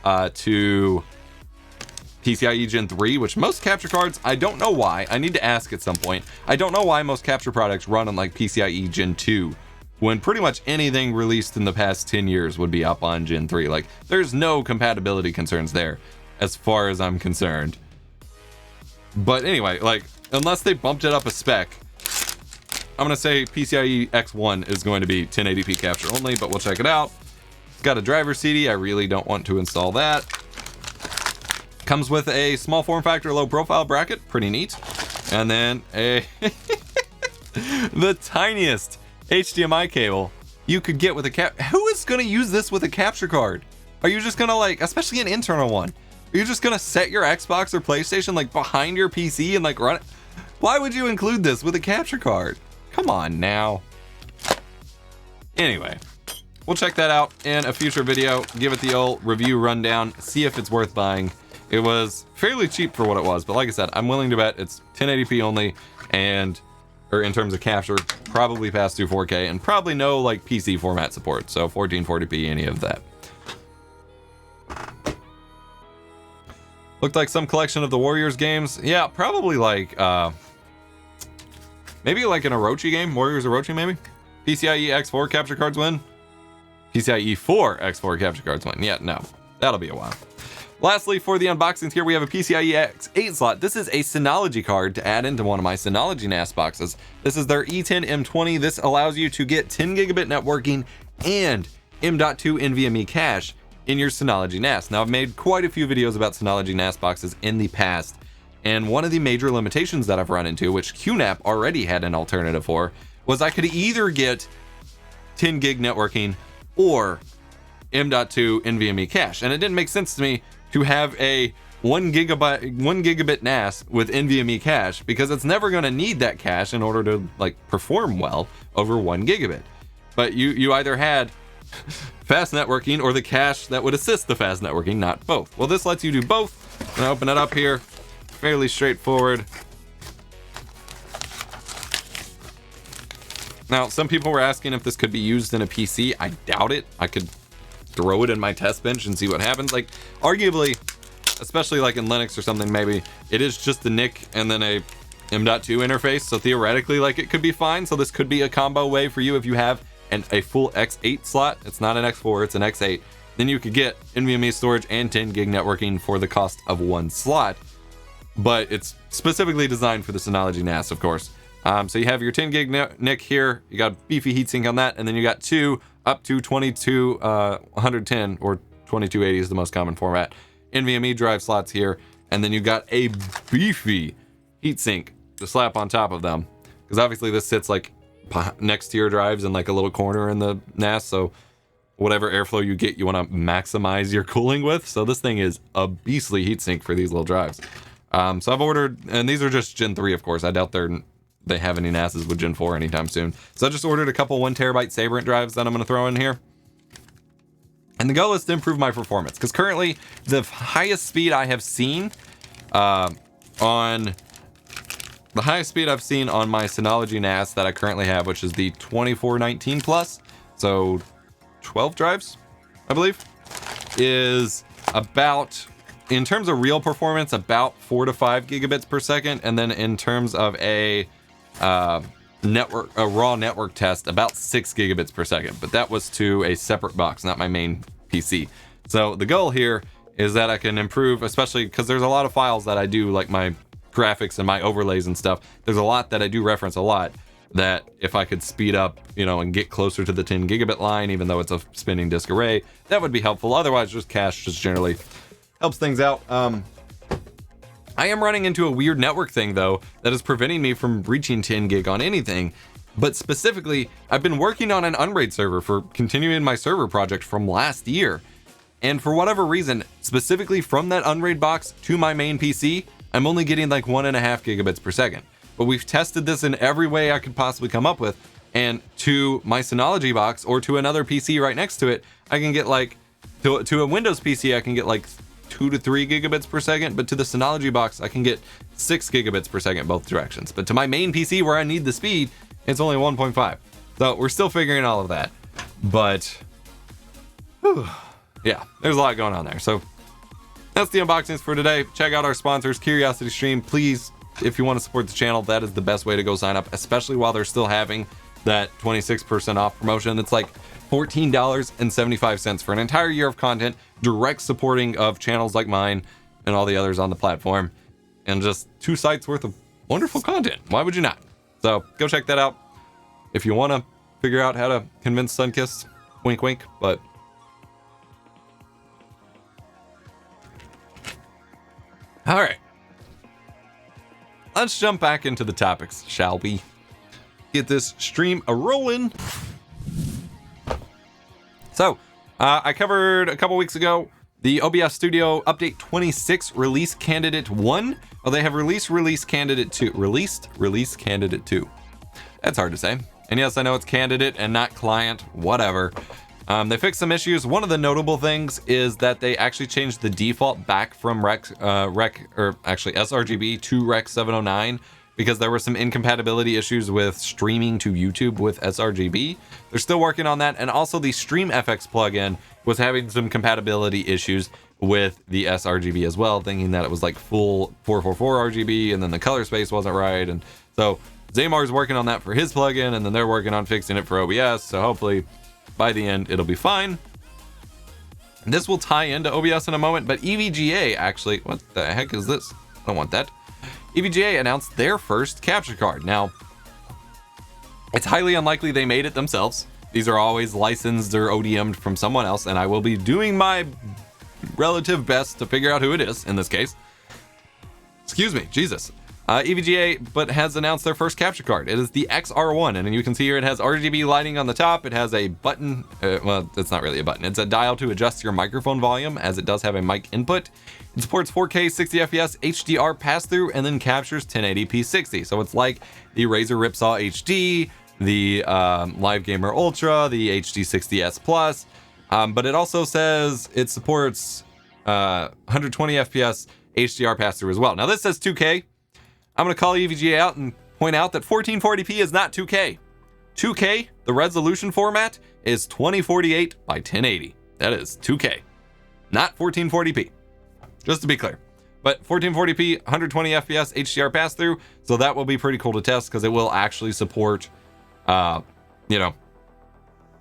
to PCIe Gen 3, which most capture cards, I don't know why. I need to ask at some point. I don't know why most capture products run on like PCIe Gen 2 when pretty much anything released in the past 10 years would be up on Gen 3. Like, there's no compatibility concerns there as far as I'm concerned. But anyway, like, unless they bumped it up a spec, I'm gonna say PCIe X1 is going to be 1080p capture only, but we'll check it out. It's got a driver CD. I really don't want to install that. Comes with a small form factor, low profile bracket, pretty neat. And then the tiniest HDMI cable you could get with a Who is gonna use this with a capture card? Are you just gonna, like, especially an internal one, are you just gonna set your Xbox or PlayStation like behind your PC and like run it? Why would you include this with a capture card? Come on now. Anyway, we'll check that out in a future video, give it the old review rundown, see if it's worth buying. It was fairly cheap for what it was, but like I said, I'm willing to bet it's 1080p only, and or in terms of capture, probably pass through 4K, and probably no like PC format support, so 1440p, any of that. Looked like some collection of the Warriors games. Yeah, probably like maybe like an Orochi game, Warriors Orochi maybe. PCIe X4 capture cards win. PCIe 4 X4 capture cards win. Yeah, no, that'll be a while. Lastly, for the unboxings here, we have a PCIe X8 slot. This is a Synology card to add into one of my Synology NAS boxes. This is their E10 M20. This allows you to get 10 gigabit networking and M.2 NVMe cache in your Synology NAS. Now, I've made quite a few videos about Synology NAS boxes in the past, and one of the major limitations that I've run into, which QNAP already had an alternative for, was I could either get 10 gig networking or M.2 NVMe cache, and it didn't make sense to me to have a 1 gigabit NAS with NVMe cache, because it's never going to need that cache in order to like perform well over 1 gigabit. But you either had fast networking or the cache that would assist the fast networking, not both. Well, this lets you do both. I'm gonna open it up here. Fairly straightforward. Now, some people were asking if this could be used in a PC. I doubt it. I could throw it in my test bench and see what happens. Like, arguably, especially like in Linux or something, maybe it is just the NIC and then a M.2 interface, so theoretically, like, it could be fine. So this could be a combo way for you if you have a full X8 slot. It's not an X4, it's an X8. Then you could get NVMe storage and 10 gig networking for the cost of one slot, but it's specifically designed for the Synology NAS, of course. So you have your 10 gig NIC here, you got a beefy heatsink on that, and then you got two up to 110 or 2280 is the most common format NVMe drive slots here, and then you got a beefy heatsink to slap on top of them, because obviously this sits like next to your drives in like a little corner in the NAS, so whatever airflow you get, you want to maximize your cooling with. So this thing is a beastly heatsink for these little drives. So I've ordered, and these are just Gen 3, of course. I doubt they have any NASs with Gen 4 anytime soon. So I just ordered a couple 1 terabyte Sabrent drives that I'm going to throw in here. And the goal is to improve my performance, because currently the highest speed I have seen the highest speed I've seen on my Synology NAS that I currently have, which is the 2419 Plus, so 12 drives, I believe, is about, in terms of real performance, about 4 to 5 gigabits per second, and then in terms of a raw network test, about 6 gigabits per second. But that was to a separate box, not my main PC. So the goal here is that I can improve, especially because there's a lot of files that I do, like my graphics and my overlays and stuff. There's a lot that I do reference a lot, that if I could speed up, and get closer to the 10 gigabit line, even though it's a spinning disk array, that would be helpful. Otherwise, just cache just generally helps things out. I am running into a weird network thing, though, that is preventing me from reaching 10 gig on anything. But specifically, I've been working on an Unraid server for continuing my server project from last year. And for whatever reason, specifically from that Unraid box to my main PC, I'm only getting like 1.5 gigabits per second. But we've tested this in every way I could possibly come up with. And to my Synology box or to another PC right next to it, I can get like, to a Windows PC, I can get like 2 to 3 gigabits per second. But to the Synology box, I can get 6 gigabits per second both directions. But to my main PC where I need the speed, it's only 1.5. So we're still figuring all of that. But, yeah, there's a lot going on there. So that's the unboxings for today. Check out our sponsors, Curiosity Stream. Please, if you want to support the channel, that is the best way to go sign up, especially while they're still having that 26% off promotion. It's like $14.75 for an entire year of content, direct supporting of channels like mine and all the others on the platform, and just 2 sites worth of wonderful content. Why would you not? So go check that out if you want to figure out how to convince Sunkiss. Wink, wink. But all right, let's jump back into the topics, shall we? Get this stream a-rolling. So, I covered a couple weeks ago the OBS Studio Update 26 Release Candidate 1. Well, they have released Release Candidate 2. Release Candidate 2. That's hard to say. And yes, I know it's candidate and not client, whatever. They fixed some issues. One of the notable things is that they actually changed the default back from sRGB to Rec 709 because there were some incompatibility issues with streaming to YouTube with sRGB. They're still working on that. And also the StreamFX plugin was having some compatibility issues with the sRGB as well, thinking that it was like full 444 RGB and then the color space wasn't right. And so Zamar's working on that for his plugin, and then they're working on fixing it for OBS. So hopefully by the end, it'll be fine. This will tie into OBS in a moment, but EVGA actually, what the heck is this? I don't want that. EVGA announced their first capture card. Now, it's highly unlikely they made it themselves. These are always licensed or ODM'd from someone else, and I will be doing my relative best to figure out who it is in this case. Excuse me, Jesus. EVGA but has announced their first capture card. It is the XR1, and you can see here it has RGB lighting on the top. It has a button, well, it's not really a button. It's a dial to adjust your microphone volume, as it does have a mic input. It supports 4K 60 FPS HDR pass-through and then captures 1080p 60. So it's like the Razer Ripsaw HD, the Live Gamer Ultra, the HD 60s Plus, but it also says it supports 120 FPS HDR pass-through as well. Now this says 2K. I'm going to call EVGA out and point out that 1440p is not 2K. 2K, the resolution format, is 2048 by 1080. That is 2K, not 1440p, just to be clear. But 1440p, 120 FPS HDR pass-through, so that will be pretty cool to test because it will actually support, you know,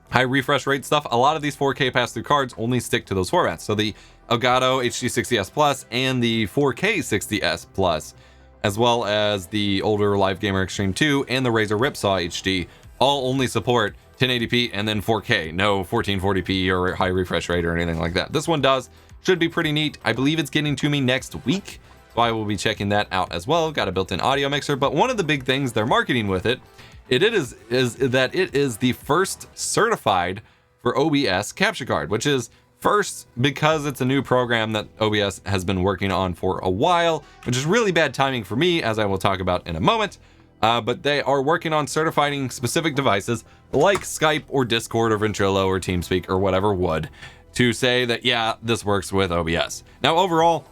high refresh rate stuff. A lot of these 4K pass-through cards only stick to those formats. So the Elgato HD60S Plus and the 4K 60S Plus, as well as the older Live Gamer Extreme 2 and the Razer Ripsaw HD, all only support 1080p and then 4K, no 1440p or high refresh rate or anything like that. This one does. Should be pretty neat. I believe it's getting to me next week, so I will be checking that out as well. Got a built-in audio mixer, but one of the big things they're marketing with it is that it is the first certified for OBS capture card, which is first because it's a new program that OBS has been working on for a while, which is really bad timing for me, as I will talk about in a moment. But they are working on certifying specific devices like Skype or Discord or Ventrilo or TeamSpeak or whatever would, to say that, yeah, this works with OBS. Now, overall,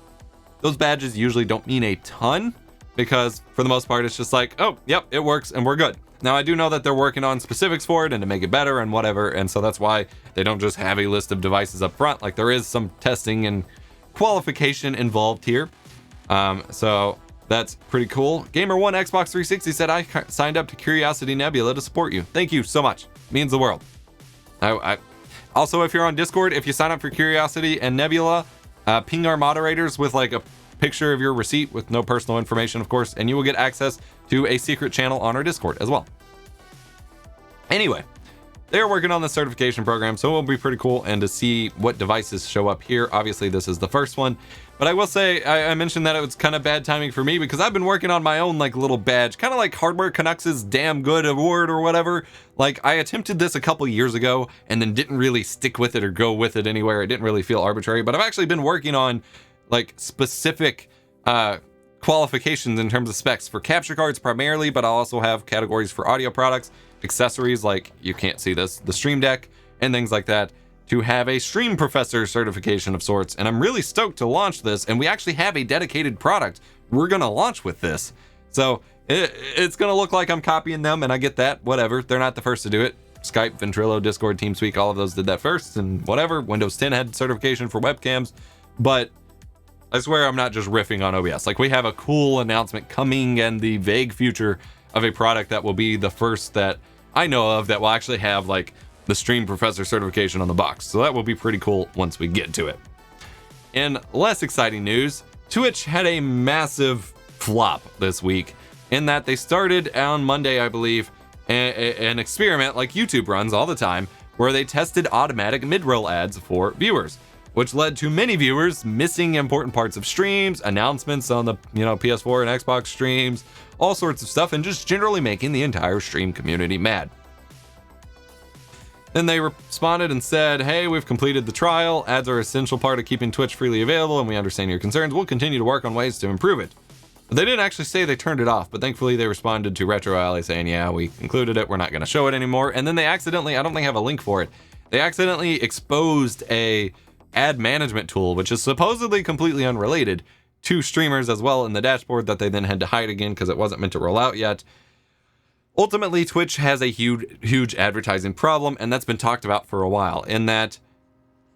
those badges usually don't mean a ton because for the most part, it's just like, oh, yep, it works and we're good. Now, I do know that they're working on specifics for it and to make it better and whatever. And so that's why they don't just have a list of devices up front. Like there is some testing and qualification involved here. So that's pretty cool. Gamer1 Xbox 360 said, I signed up to Curiosity Nebula to support you. Thank you so much. Means the world. Also, if you're on Discord, if you sign up for Curiosity and Nebula, ping our moderators with like a picture of your receipt with no personal information, of course, and you will get access to a secret channel on our Discord as well. Anyway, they're working on the certification program, so it will be pretty cool. And to see what devices show up here, obviously this is the first one. But I will say, I mentioned that it was kind of bad timing for me because I've been working on my own like little badge, kind of like Hardware Canucks' damn good award or whatever. Like I attempted this a couple years ago and then didn't really stick with it or go with it anywhere. It didn't really feel arbitrary, but I've actually been working on like specific qualifications in terms of specs for capture cards primarily, but I'll also have categories for audio products, accessories like, you can't see this, the Stream Deck and things like that, to have a Stream Professor certification of sorts. And I'm really stoked to launch this, and we actually have a dedicated product we're gonna launch with this. So it's gonna look like I'm copying them, and I get that, whatever. They're not the first to do it. Skype, Ventrilo, Discord, TeamSpeak, all of those did that first, and whatever. Windows 10 had certification for webcams, but I swear I'm not just riffing on OBS. Like we have a cool announcement coming and the vague future of a product that will be the first that I know of that will actually have like the Stream Professor certification on the box. So that will be pretty cool once we get to it. In less exciting news, Twitch had a massive flop this week in that they started on Monday, I believe, an experiment like YouTube runs all the time where they tested automatic mid-roll ads for viewers, which led to many viewers missing important parts of streams, announcements on the PS4 and Xbox streams, all sorts of stuff, and just generally making the entire stream community mad. Then they responded and said, hey, we've completed the trial. Ads are an essential part of keeping Twitch freely available, and we understand your concerns. We'll continue to work on ways to improve it. But they didn't actually say they turned it off, but thankfully they responded to Retro Alley saying, yeah, we included it. We're not going to show it anymore. And then they accidentally, I don't think I have a link for it, they accidentally exposed a ad management tool, which is supposedly completely unrelated to streamers as well in the dashboard that they then had to hide again because it wasn't meant to roll out yet. Ultimately, Twitch has a huge advertising problem, and that's been talked about for a while, in that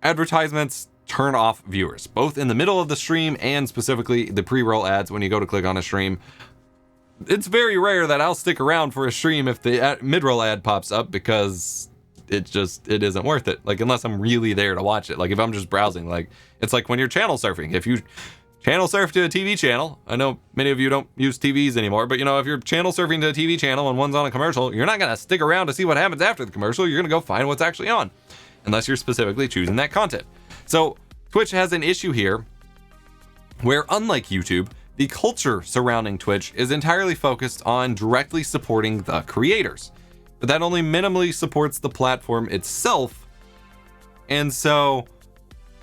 advertisements turn off viewers, both in the middle of the stream and specifically the pre-roll ads when you go to click on a stream. It's very rare that I'll stick around for a stream if the mid-roll ad pops up because it isn't worth it. Like, unless I'm really there to watch it. Like, if I'm just browsing, like, it's like when you're channel surfing. If you channel surf to a TV channel, I know many of you don't use TVs anymore, but if you're channel surfing to a TV channel and one's on a commercial, you're not going to stick around to see what happens after the commercial. You're going to go find what's actually on, unless you're specifically choosing that content. So Twitch has an issue here where, unlike YouTube, the culture surrounding Twitch is entirely focused on directly supporting the creators, but that only minimally supports the platform itself. And so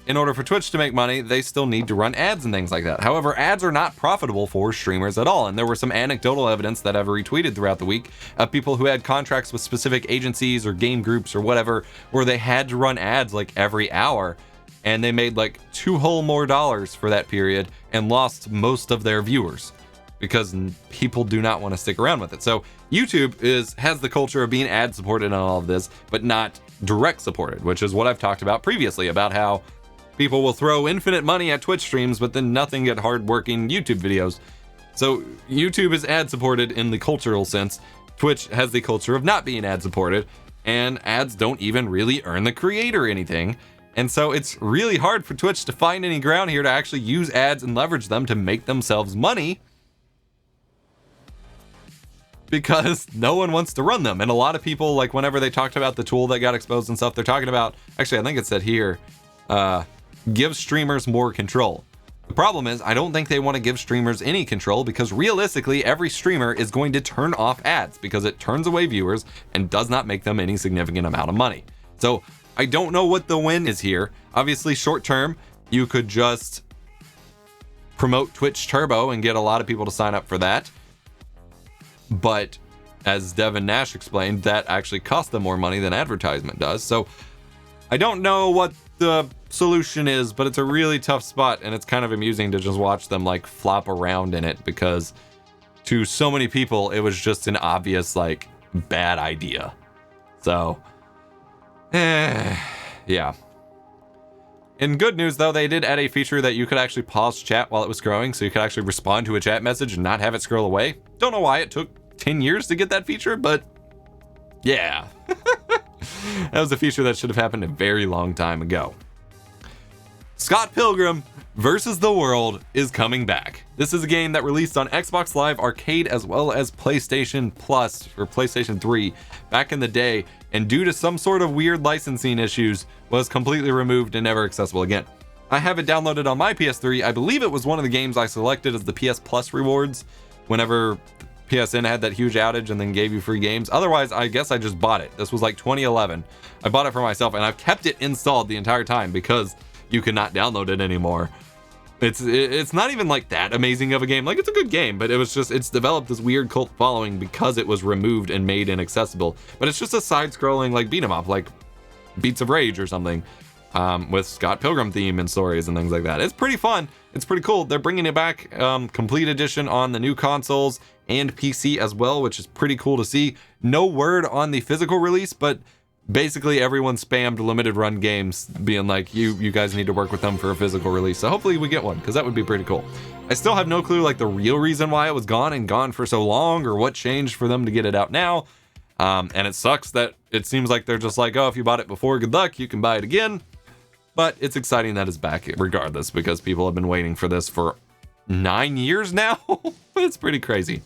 in order for Twitch to make money, they still need to run ads and things like that. However, ads are not profitable for streamers at all. And there were some anecdotal evidence that I've retweeted throughout the week of people who had contracts with specific agencies or game groups or whatever, where they had to run ads like every hour, and they made like $2 whole more for that period and lost most of their viewers because people do not want to stick around with it. So YouTube has the culture of being ad supported on all of this, but not direct supported, which is what I've talked about previously about how people will throw infinite money at Twitch streams, but then nothing at hard-working YouTube videos. So YouTube is ad-supported in the cultural sense. Twitch has the culture of not being ad-supported, and ads don't even really earn the creator anything. And so it's really hard for Twitch to find any ground here to actually use ads and leverage them to make themselves money, because no one wants to run them. And a lot of people, like whenever they talked about the tool that got exposed and stuff, they're talking about, actually I think it said here, give streamers more control. The problem is I don't think they want to give streamers any control, because realistically every streamer is going to turn off ads because it turns away viewers and does not make them any significant amount of money. So I don't know what the win is here. Obviously short term, you could just promote Twitch Turbo and get a lot of people to sign up for that. But as Devin Nash explained, that actually costs them more money than advertisement does. So I don't know what the solution is, but it's a really tough spot, and it's kind of amusing to just watch them like flop around in it, because to so many people it was just an obvious like bad idea. So yeah. In good news though, they did add a feature that you could actually pause chat while it was scrolling, so you could actually respond to a chat message and not have it scroll away. Don't know why it took 10 years to get that feature, but yeah. That was a feature that should have happened a very long time ago. Scott Pilgrim versus the World is coming back. This is a game that released on Xbox Live Arcade as well as PlayStation Plus or PlayStation 3 back in the day, and due to some sort of weird licensing issues was completely removed and never accessible again. I have it downloaded on my PS3. I believe it was one of the games I selected as the PS Plus rewards whenever PSN had that huge outage and then gave you free games. Otherwise, I guess I just bought it. This was like 2011. I bought it for myself, and I've kept it installed the entire time because you cannot download it anymore. It's not even like that amazing of a game. Like, it's a good game, but it's developed this weird cult following because it was removed and made inaccessible. But it's just a side-scrolling like beat 'em up, like Beats of Rage or something, with Scott Pilgrim theme and stories and things like that. It's pretty fun. It's pretty cool. They're bringing it back, complete edition on the new consoles and PC as well, which is pretty cool to see. No word on the physical release, but basically everyone spammed limited run games being like, you guys need to work with them for a physical release. So hopefully we get one, because that would be pretty cool. I still have no clue like the real reason why it was gone and gone for so long, or what changed for them to get it out now. And it sucks that it seems like they're just like, oh, if you bought it before, good luck, you can buy it again. But it's exciting that it's back regardless, because people have been waiting for this for 9 years now. It's pretty crazy.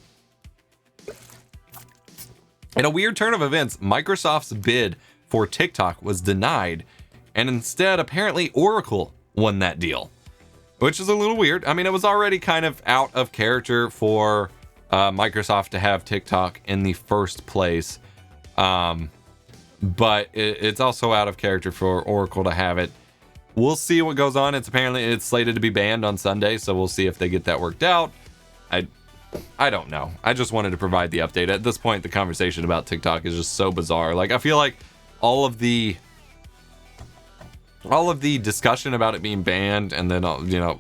In a weird turn of events, Microsoft's bid for TikTok was denied, and instead apparently Oracle won that deal, which is a little weird. I mean, it was already kind of out of character for Microsoft to have TikTok in the first place, but it's also out of character for Oracle to have it. We'll see what goes on. It's slated to be banned on Sunday, so we'll see if they get that worked out. I don't know. I just wanted to provide the update. At this point, the conversation about TikTok is just so bizarre. Like, I feel like all of the discussion about it being banned, and then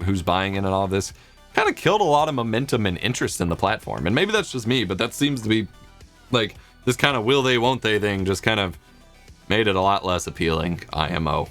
who's buying it and all of this, kind of killed a lot of momentum and interest in the platform. And maybe that's just me, but that seems to be like this kind of will they won't they thing just kind of made it a lot less appealing. IMO.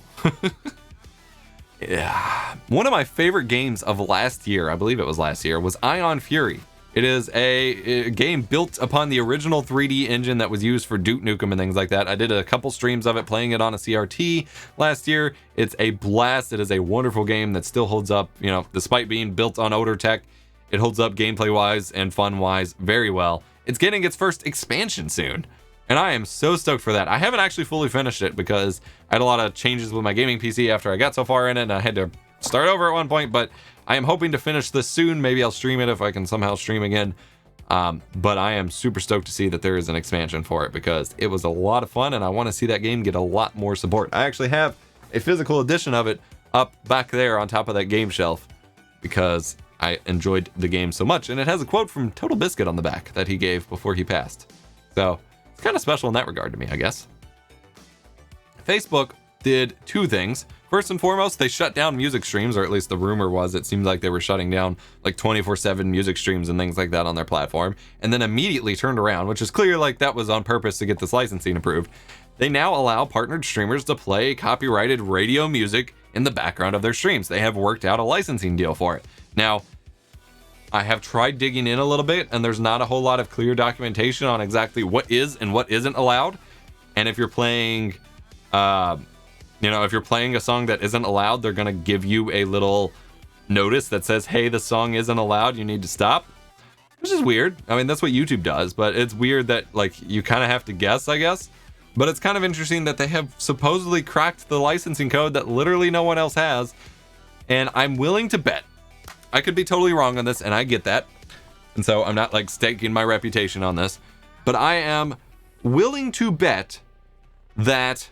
Yeah. One of my favorite games of last year, I believe it was last year, was Ion Fury. It is a game built upon the original 3D engine that was used for Duke Nukem and things like that. I did a couple streams of it playing it on a CRT last year. It's a blast. It is a wonderful game that still holds up, despite being built on older tech. It holds up gameplay-wise and fun-wise very well. It's getting its first expansion soon, and I am so stoked for that. I haven't actually fully finished it because I had a lot of changes with my gaming PC after I got so far in it, and I had to start over at one point, but I am hoping to finish this soon. Maybe I'll stream it if I can somehow stream again. But I am super stoked to see that there is an expansion for it, because it was a lot of fun and I want to see that game get a lot more support. I actually have a physical edition of it up back there on top of that game shelf because I enjoyed the game so much. And it has a quote from Total Biscuit on the back that he gave before he passed. So it's kind of special in that regard to me, I guess. Facebook did two things. First and foremost, they shut down music streams, or at least the rumor was it seemed like they were shutting down like 24/7 music streams and things like that on their platform, and then immediately turned around, which is clear like that was on purpose to get this licensing approved. they now allow partnered streamers to play copyrighted radio music in the background of their streams. They have worked out a licensing deal for it. Now, I have tried digging in a little bit, and there's not a whole lot of clear documentation on exactly what is and what isn't allowed. And if you're playing, if you're playing a song that isn't allowed, they're going to give you a little notice that says, hey, the song isn't allowed, you need to stop. Which is weird. I mean, that's what YouTube does, but it's weird that, like, you kind of have to guess, I guess. But it's kind of interesting that they have supposedly cracked the licensing code that literally no one else has. And I'm willing to bet, I could be totally wrong on this, and I get that. And so I'm not, like, staking my reputation on this. But I am willing to bet that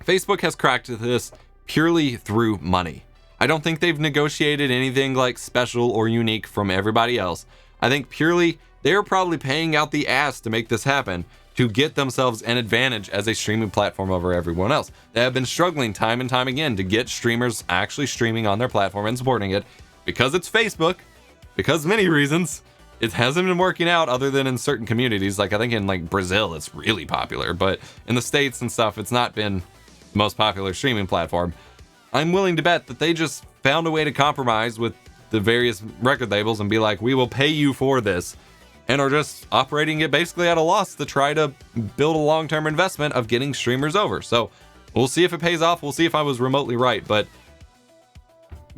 Facebook has cracked this purely through money. I don't think they've negotiated anything like special or unique from everybody else. I think purely they're probably paying out the ass to make this happen, to get themselves an advantage as a streaming platform over everyone else. They have been struggling time and time again to get streamers actually streaming on their platform and supporting it. Because it's Facebook, because of many reasons, it hasn't been working out other than in certain communities. Like, I think in, like, Brazil, it's really popular. But in the States and stuff, it's not been the most popular streaming platform. I'm willing to bet that they just found a way to compromise with the various record labels and be like, we will pay you for this, and are just operating it basically at a loss to try to build a long-term investment of getting streamers over. So we'll see if it pays off. We'll see if I was remotely right. But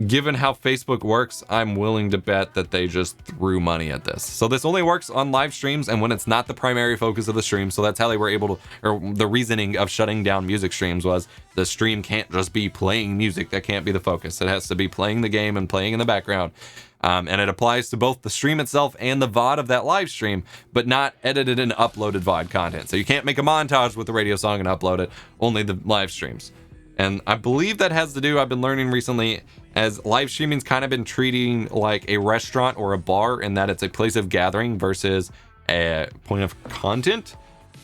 given how Facebook works, I'm willing to bet that they just threw money at this. So this only works on live streams and when it's not the primary focus of the stream. So that's how they were able to, or the reasoning of shutting down music streams was the stream can't just be playing music. That can't be the focus. It has to be playing the game and playing in the background. And it applies to both the stream itself and the VOD of that live stream, but not edited and uploaded VOD content. So you can't make a montage with the radio song and upload it, only the live streams. And I believe that has to do, I've been learning recently, as live streaming's kind of been treating like a restaurant or a bar in that it's a place of gathering versus a point of content.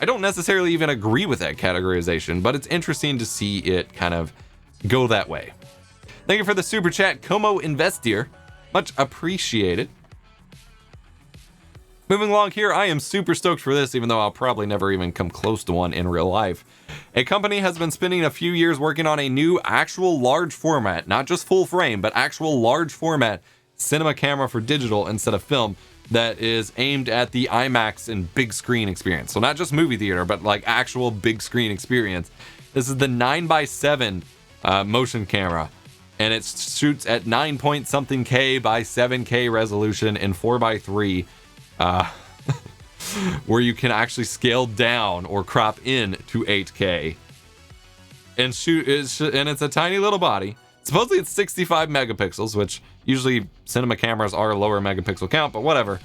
I don't necessarily even agree with that categorization, but it's interesting to see it kind of go that way. Thank you for the super chat, Como Investier. Much appreciated. Moving along here, I am super stoked for this, even though I'll probably never even come close to one in real life. A company has been spending a few years working on a new actual large format, not just full frame, but actual large format cinema camera for digital instead of film that is aimed at the IMAX and big screen experience. So not just movie theater, but like actual big screen experience. This is the 9x7 motion camera. And it shoots at 9-point-something K by 7K resolution in 4x3, where you can actually scale down or crop in to 8K. And it's a tiny little body. Supposedly it's 65 megapixels, which usually cinema cameras are a lower megapixel count, but whatever.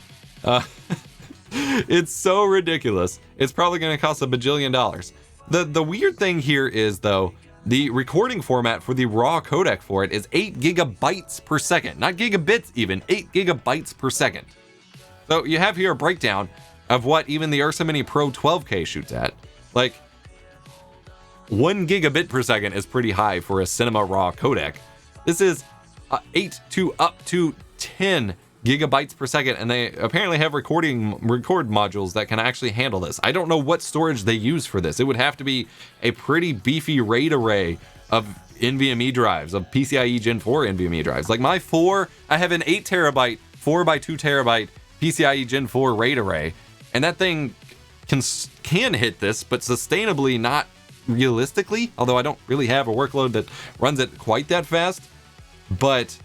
It's so ridiculous. It's probably going to cost $1 bajillion. The weird thing here is, though, the recording format for the raw codec for it is 8 gigabytes per second. Not gigabits even, 8 gigabytes per second. So you have here a breakdown of what even the Ursa Mini Pro 12K shoots at. Like, 1 gigabit per second is pretty high for a cinema raw codec. This is 8 to up to 10 gigabytes per second, and they apparently have record modules that can actually handle this. I don't know what storage they use for this. It would have to be a pretty beefy RAID array of NVMe drives, of PCIe Gen 4 NVMe drives. Like my I have an 8 terabyte, 4x2 terabyte PCIe Gen 4 RAID array, and that thing can hit this, but sustainably, not realistically, although I don't really have a workload that runs it quite that fast. But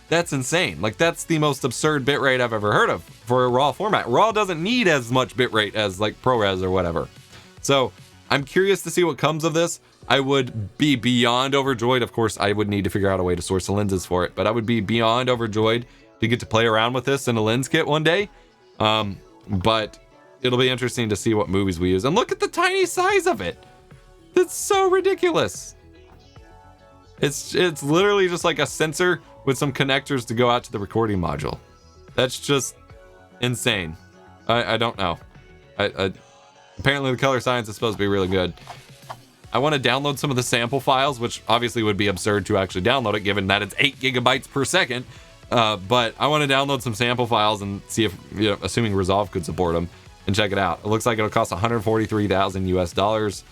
that's insane. Like, that's the most absurd bitrate I've ever heard of for a RAW format. RAW doesn't need as much bitrate as like ProRes or whatever. So I'm curious to see what comes of this. I would be beyond overjoyed. Of course, I would need to figure out a way to source the lenses for it, but I would be beyond overjoyed to get to play around with this in a lens kit one day. But it'll be interesting to see what movies we use. And look at the tiny size of it. It's so ridiculous. It's literally just like a sensor with some connectors to go out to the recording module. That's just insane. I don't know. Apparently the color science is supposed to be really good. I want to download some of the sample files, which obviously would be absurd to actually download it given that it's 8 gigabytes per second. But I want to download some sample files and see if, assuming Resolve could support them, and check it out. It looks like it'll cost 143,000 US dollars,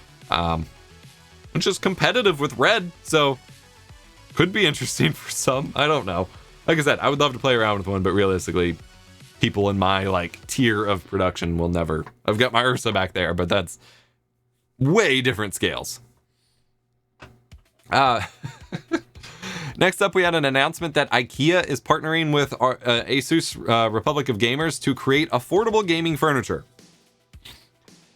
which is competitive with Red, so could be interesting for some. I don't know. Like I said, I would love to play around with one, but realistically, people in my like tier of production will never. I've got my Ursa back there, but that's way different scales. Next up, we had an announcement that IKEA is partnering with ASUS Republic of Gamers to create affordable gaming furniture,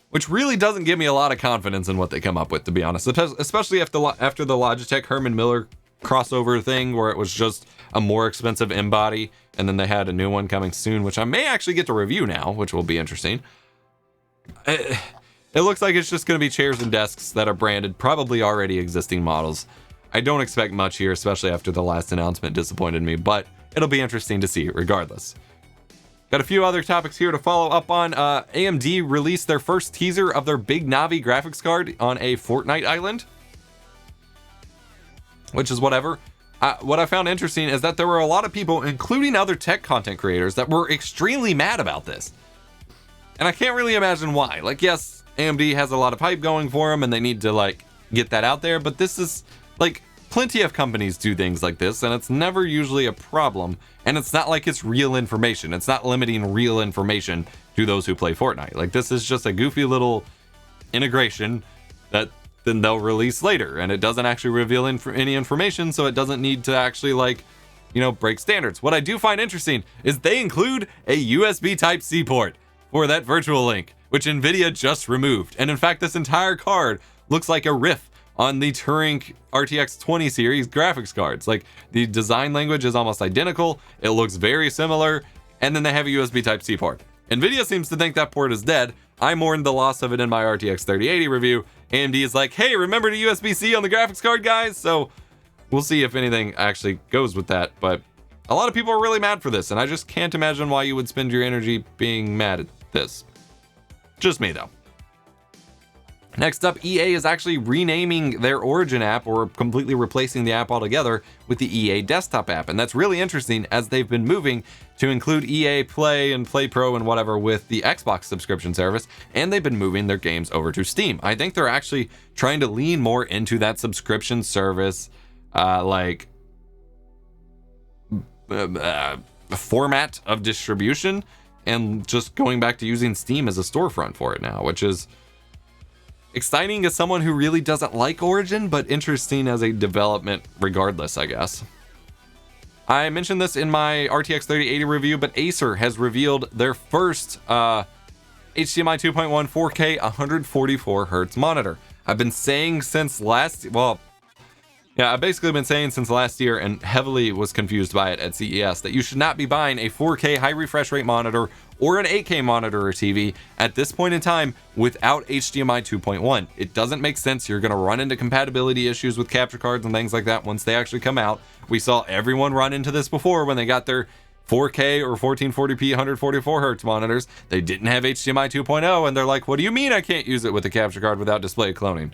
which really doesn't give me a lot of confidence in what they come up with, to be honest, especially after the Logitech Herman Miller crossover thing, where it was just a more expensive M-body, and then they had a new one coming soon, which I may actually get to review now, which will be interesting. It looks like it's just going to be chairs and desks that are branded, probably already existing models. I don't expect much here, especially after the last announcement disappointed me, but it'll be interesting to see regardless. Got a few other topics here to follow up on. AMD released their first teaser of their big Navi graphics card on a Fortnite island, which is whatever. What I found interesting is that there were a lot of people, including other tech content creators, that were extremely mad about this. And I can't really imagine why. Like, yes, AMD has a lot of hype going for them and they need to like get that out there, but this is like plenty of companies do things like this and it's never usually a problem, and it's not like it's real information. It's not limiting real information to those who play Fortnite. Like, this is just a goofy little integration that then they'll release later, and it doesn't actually reveal any information, so it doesn't need to actually like, you know, break standards. What I do find interesting is they include a USB Type-C port for that virtual link, which NVIDIA just removed. And in fact, this entire card looks like a riff on the TIMECODES RTX 20 series graphics cards. Like, the design language is almost identical, it looks very similar, and then they have a USB Type-C port. NVIDIA seems to think that port is dead. I mourned the loss of it in my RTX 3080 review. AMD is like, hey, remember the USB-C on the graphics card, guys? So we'll see if anything actually goes with that, but a lot of people are really mad for this, and I just can't imagine why you would spend your energy being mad at this. Just me, though. Next up, EA is actually renaming their Origin app, or completely replacing the app altogether with the EA desktop app. And that's really interesting, as they've been moving to include EA Play and Play Pro and whatever with the Xbox subscription service, and they've been moving their games over to Steam. I think they're actually trying to lean more into that subscription service, format of distribution, and just going back to using Steam as a storefront for it now, which is exciting as someone who really doesn't like Origin, but interesting as a development regardless, I guess. I mentioned this in my RTX 3080 review, but Acer has revealed their first HDMI 2.1 4K 144 Hz monitor. I've been saying since I've basically been saying since last year, and heavily was confused by it at CES, that you should not be buying a 4K high refresh rate monitor or an 8K monitor or TV at this point in time without HDMI 2.1. It doesn't make sense. You're going to run into compatibility issues with capture cards and things like that once they actually come out. We saw everyone run into this before when they got their 4K or 1440p 144 Hz monitors. They didn't have HDMI 2.0, and they're like, what do you mean I can't use it with a capture card without display cloning?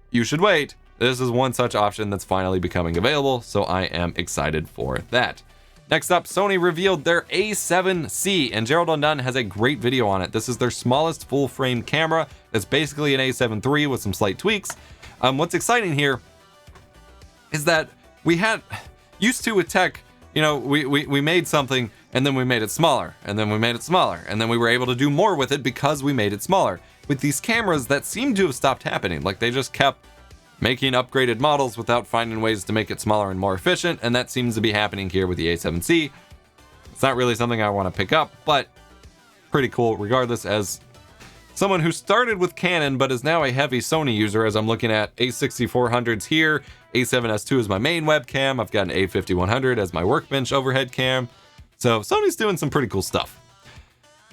You should wait. This is one such option that's finally becoming available, so I am excited for that. Next up, Sony revealed their A7c, and Gerald Undone has a great video on it. This is their smallest full-frame camera. It's basically an A7 III with some slight tweaks. What's exciting here is that we had used to with tech, you know, we made something and then we made it smaller, and then we made it smaller, and then we were able to do more with it because we made it smaller. With these cameras, that seemed to have stopped happening. Like, they just kept making upgraded models without finding ways to make it smaller and more efficient, and that seems to be happening here with the A7C. It's not really something I want to pick up, but pretty cool regardless, as someone who started with Canon but is now a heavy Sony user, as I'm looking at A6400s here. A7S II is my main webcam. I've got an A5100 as my workbench overhead cam. So Sony's doing some pretty cool stuff.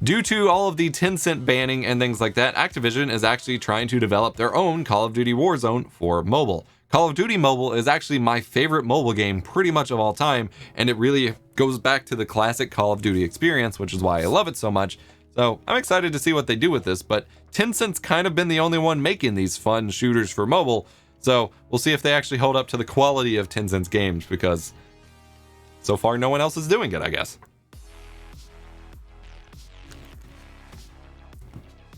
Due to all of the Tencent banning and things like that, Activision is actually trying to develop their own Call of Duty Warzone for mobile. Call of Duty Mobile is actually my favorite mobile game pretty much of all time, and it really goes back to the classic Call of Duty experience, which is why I love it so much. So I'm excited to see what they do with this, but Tencent's kind of been the only one making these fun shooters for mobile, so we'll see if they actually hold up to the quality of Tencent's games, because so far no one else is doing it, I guess.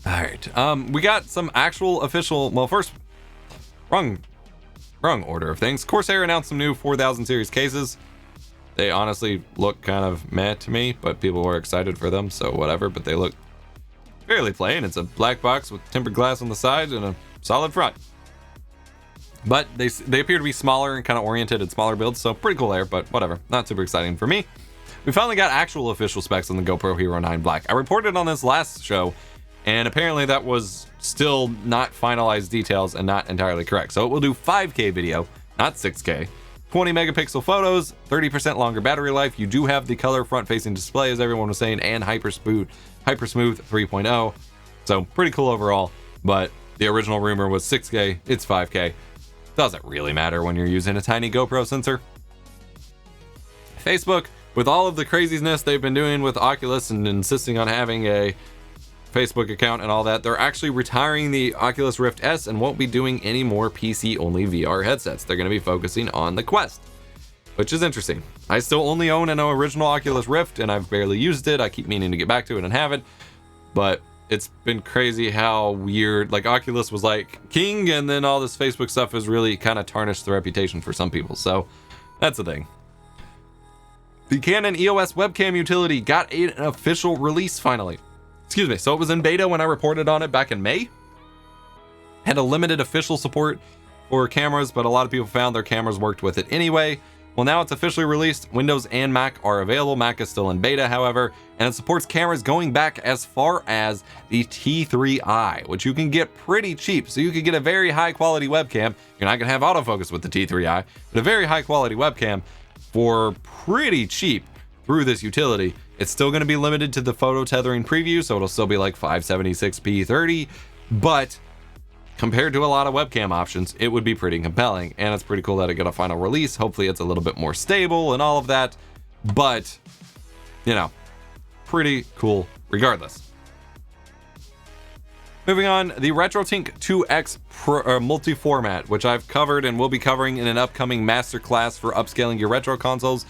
All right. We got some actual official. Well, first, wrong order of things. Corsair announced some new 4000 series cases. They honestly look kind of meh to me, but people were excited for them, so whatever. But they look fairly plain. It's a black box with tempered glass on the sides and a solid front. But they appear to be smaller and kind of oriented at smaller builds, so pretty cool there, but whatever. Not super exciting for me. We finally got actual official specs on the GoPro Hero 9 Black. I reported on this last show, and apparently that was still not finalized details and not entirely correct. So it will do 5K video, not 6K. 20 megapixel photos, 30% longer battery life. You do have the color front-facing display, as everyone was saying, and Hypersmooth 3.0. So pretty cool overall, but the original rumor was 6K, it's 5K. Doesn't really matter when you're using a tiny GoPro sensor. Facebook, with all of the craziness they've been doing with Oculus and insisting on having a Facebook account and all that, they're actually retiring the Oculus Rift S and won't be doing any more PC-only VR headsets. They're going to be focusing on the Quest, which is interesting. I still only own an original Oculus Rift, and I've barely used it. I keep meaning to get back to it and have it, but it's been crazy how weird, like Oculus was like king, and then all this Facebook stuff has really kind of tarnished the reputation for some people, so that's the thing. The Canon EOS Webcam Utility got an official release finally. Excuse me, so it was in beta when I reported on it back in May. Had a limited official support for cameras, but a lot of people found their cameras worked with it anyway. Well, now it's officially released. Windows and Mac are available. Mac is still in beta, however, and it supports cameras going back as far as the T3i, which you can get pretty cheap. So you could get a very high quality webcam. You're not gonna have autofocus with the T3i, but a very high quality webcam for pretty cheap through this utility. It's still going to be limited to the photo tethering preview, so it'll still be like 576p 30, but compared to a lot of webcam options, it would be pretty compelling, and it's pretty cool that it got a final release. Hopefully it's a little bit more stable and all of that, but you know, pretty cool regardless. Moving on, the RetroTINK 2X multi-format, which I've covered and will be covering in an upcoming masterclass for upscaling your retro consoles.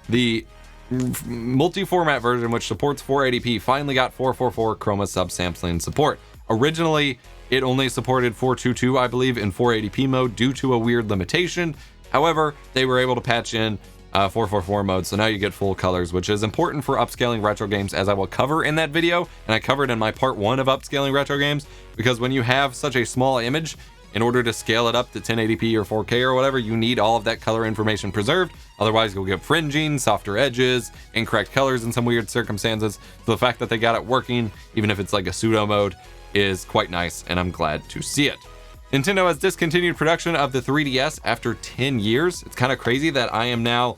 The multi-format version, which supports 480p, finally got 444 chroma subsampling support. Originally, it only supported 422, I believe, in 480p mode due to a weird limitation. However, they were able to patch in 444 mode, so now you get full colors, which is important for upscaling retro games, as I will cover in that video, and I covered in my part 1 of upscaling retro games, because when you have such a small image, in order to scale it up to 1080p or 4K or whatever, you need all of that color information preserved. Otherwise, you'll get fringing, softer edges, incorrect colors in some weird circumstances. So the fact that they got it working, even if it's like a pseudo mode, is quite nice, and I'm glad to see it. Nintendo has discontinued production of the 3DS after 10 years. It's kind of crazy that I am now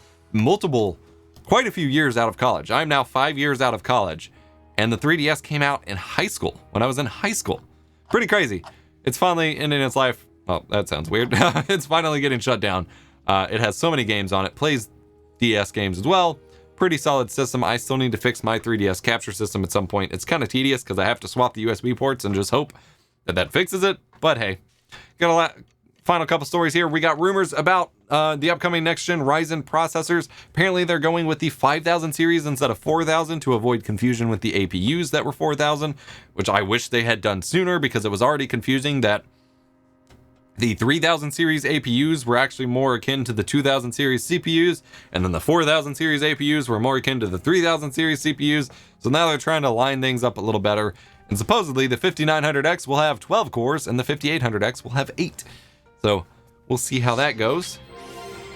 quite a few years out of college. I'm now 5 years out of college, and the 3DS came out in high school, when I was in high school. Pretty crazy. It's finally ending its life. Oh, that sounds weird. It's finally getting shut down. It has so many games on it. Plays DS games as well. Pretty solid system. I still need to fix my 3DS capture system at some point. It's kind of tedious because I have to swap the USB ports and just hope that that fixes it. But hey, got final couple stories here. We got rumors about the upcoming next-gen Ryzen processors. Apparently, they're going with the 5000 series instead of 4000 to avoid confusion with the APUs that were 4000, which I wish they had done sooner, because it was already confusing that the 3000 series APUs were actually more akin to the 2000 series CPUs, and then the 4000 series APUs were more akin to the 3000 series CPUs. So now they're trying to line things up a little better. And supposedly the 5900X will have 12 cores and the 5800X will have 8. So we'll see how that goes.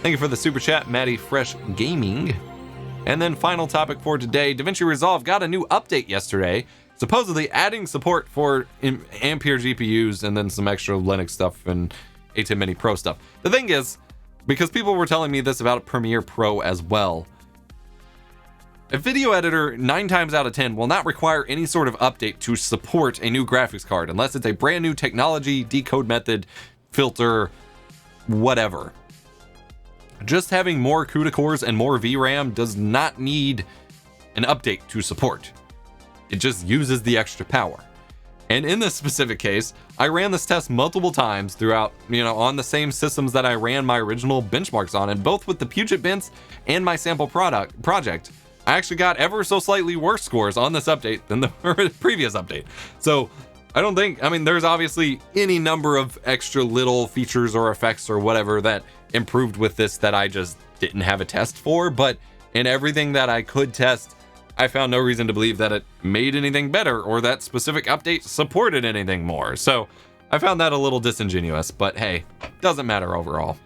Thank you for the super chat, Maddie Fresh Gaming. And then final topic for today, DaVinci Resolve got a new update yesterday, supposedly adding support for Ampere GPUs and then some extra Linux stuff and ATEM Mini Pro stuff. The thing is, because people were telling me this about Premiere Pro as well, a video editor 9 times out of 10 will not require any sort of update to support a new graphics card unless it's a brand new technology, decode method, filter, whatever. Just having more CUDA cores and more VRAM does not need an update to support. It just uses the extra power. And in this specific case, I ran this test multiple times throughout, on the same systems that I ran my original benchmarks on, and both with the Puget Bints and my sample project, I actually got ever so slightly worse scores on this update than the previous update. So I don't think, I mean, there's obviously any number of extra little features or effects or whatever that improved with this that I just didn't have a test for, but in everything that I could test, I found no reason to believe that it made anything better or that specific update supported anything more. So I found that a little disingenuous, but hey, doesn't matter overall.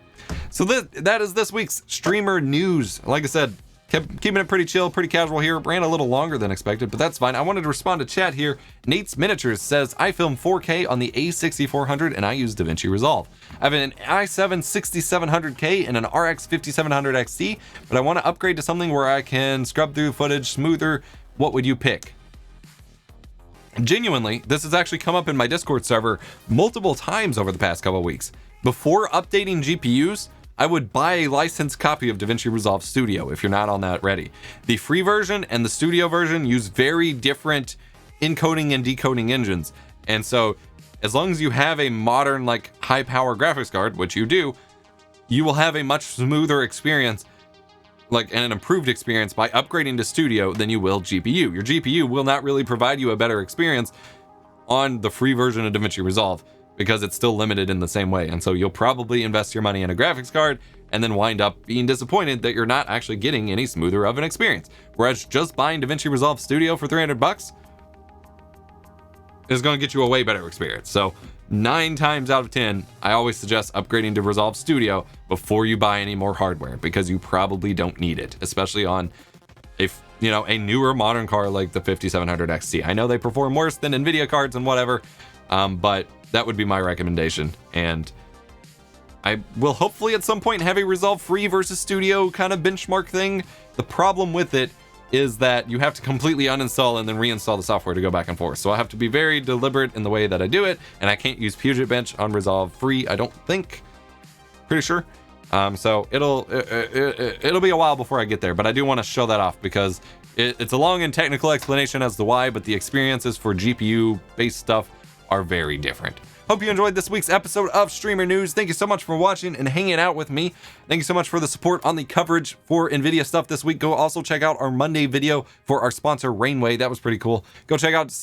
So that is this week's streamer news. Like I said, kept keeping it pretty chill, pretty casual here. Ran a little longer than expected, but that's fine. I wanted to respond to chat here. Nate's Miniatures says, I film 4K on the A6400 and I use DaVinci Resolve. I have an i7 6700K and an RX 5700 XT, but I want to upgrade to something where I can scrub through footage smoother. What would you pick? Genuinely, this has actually come up in my Discord server multiple times over the past couple of weeks. Before updating GPUs, I would buy a licensed copy of DaVinci Resolve Studio if you're not on that ready. The free version and the studio version use very different encoding and decoding engines. And so as long as you have a modern, like, high power graphics card, which you do, you will have a much smoother experience, like an improved experience by upgrading to studio than you will GPU. Your GPU will not really provide you a better experience on the free version of DaVinci Resolve because it's still limited in the same way. And so you'll probably invest your money in a graphics card and then wind up being disappointed that you're not actually getting any smoother of an experience. Whereas just buying DaVinci Resolve Studio for $300 is going to get you a way better experience. So 9 times out of 10, I always suggest upgrading to Resolve Studio before you buy any more hardware because you probably don't need it, especially on a newer modern car like the 5700 XT. I know they perform worse than NVIDIA cards and whatever, but that would be my recommendation. And I will hopefully at some point have a Resolve free versus Studio kind of benchmark thing. The problem with it is that you have to completely uninstall and then reinstall the software to go back and forth. So I have to be very deliberate in the way that I do it, and I can't use Puget Bench on Resolve free, I don't think. Pretty sure. So it'll be a while before I get there, but I do want to show that off because it's a long and technical explanation as to why, but the experiences for GPU-based stuff are very different. Hope you enjoyed this week's episode of Streamer News. Thank you so much for watching and hanging out with me. Thank you so much for the support on the coverage for NVIDIA stuff this week. Go also check out our Monday video for our sponsor, Rainway. That was pretty cool. Go check out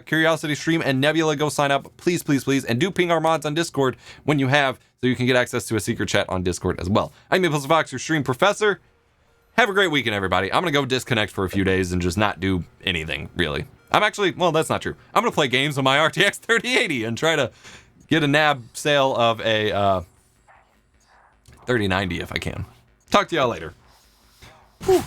Curiosity Stream and Nebula. Go sign up, please, please, please. And do ping our mods on Discord when you have, so you can get access to a secret chat on Discord as well. I'm EposVox, your stream professor. Have a great weekend, everybody. I'm going to go disconnect for a few days and just not do anything, really. I'm actually, well, that's not true. I'm going to play games on my RTX 3080 and try to get a nab sale of a 3090 if I can. Talk to y'all later. Whew.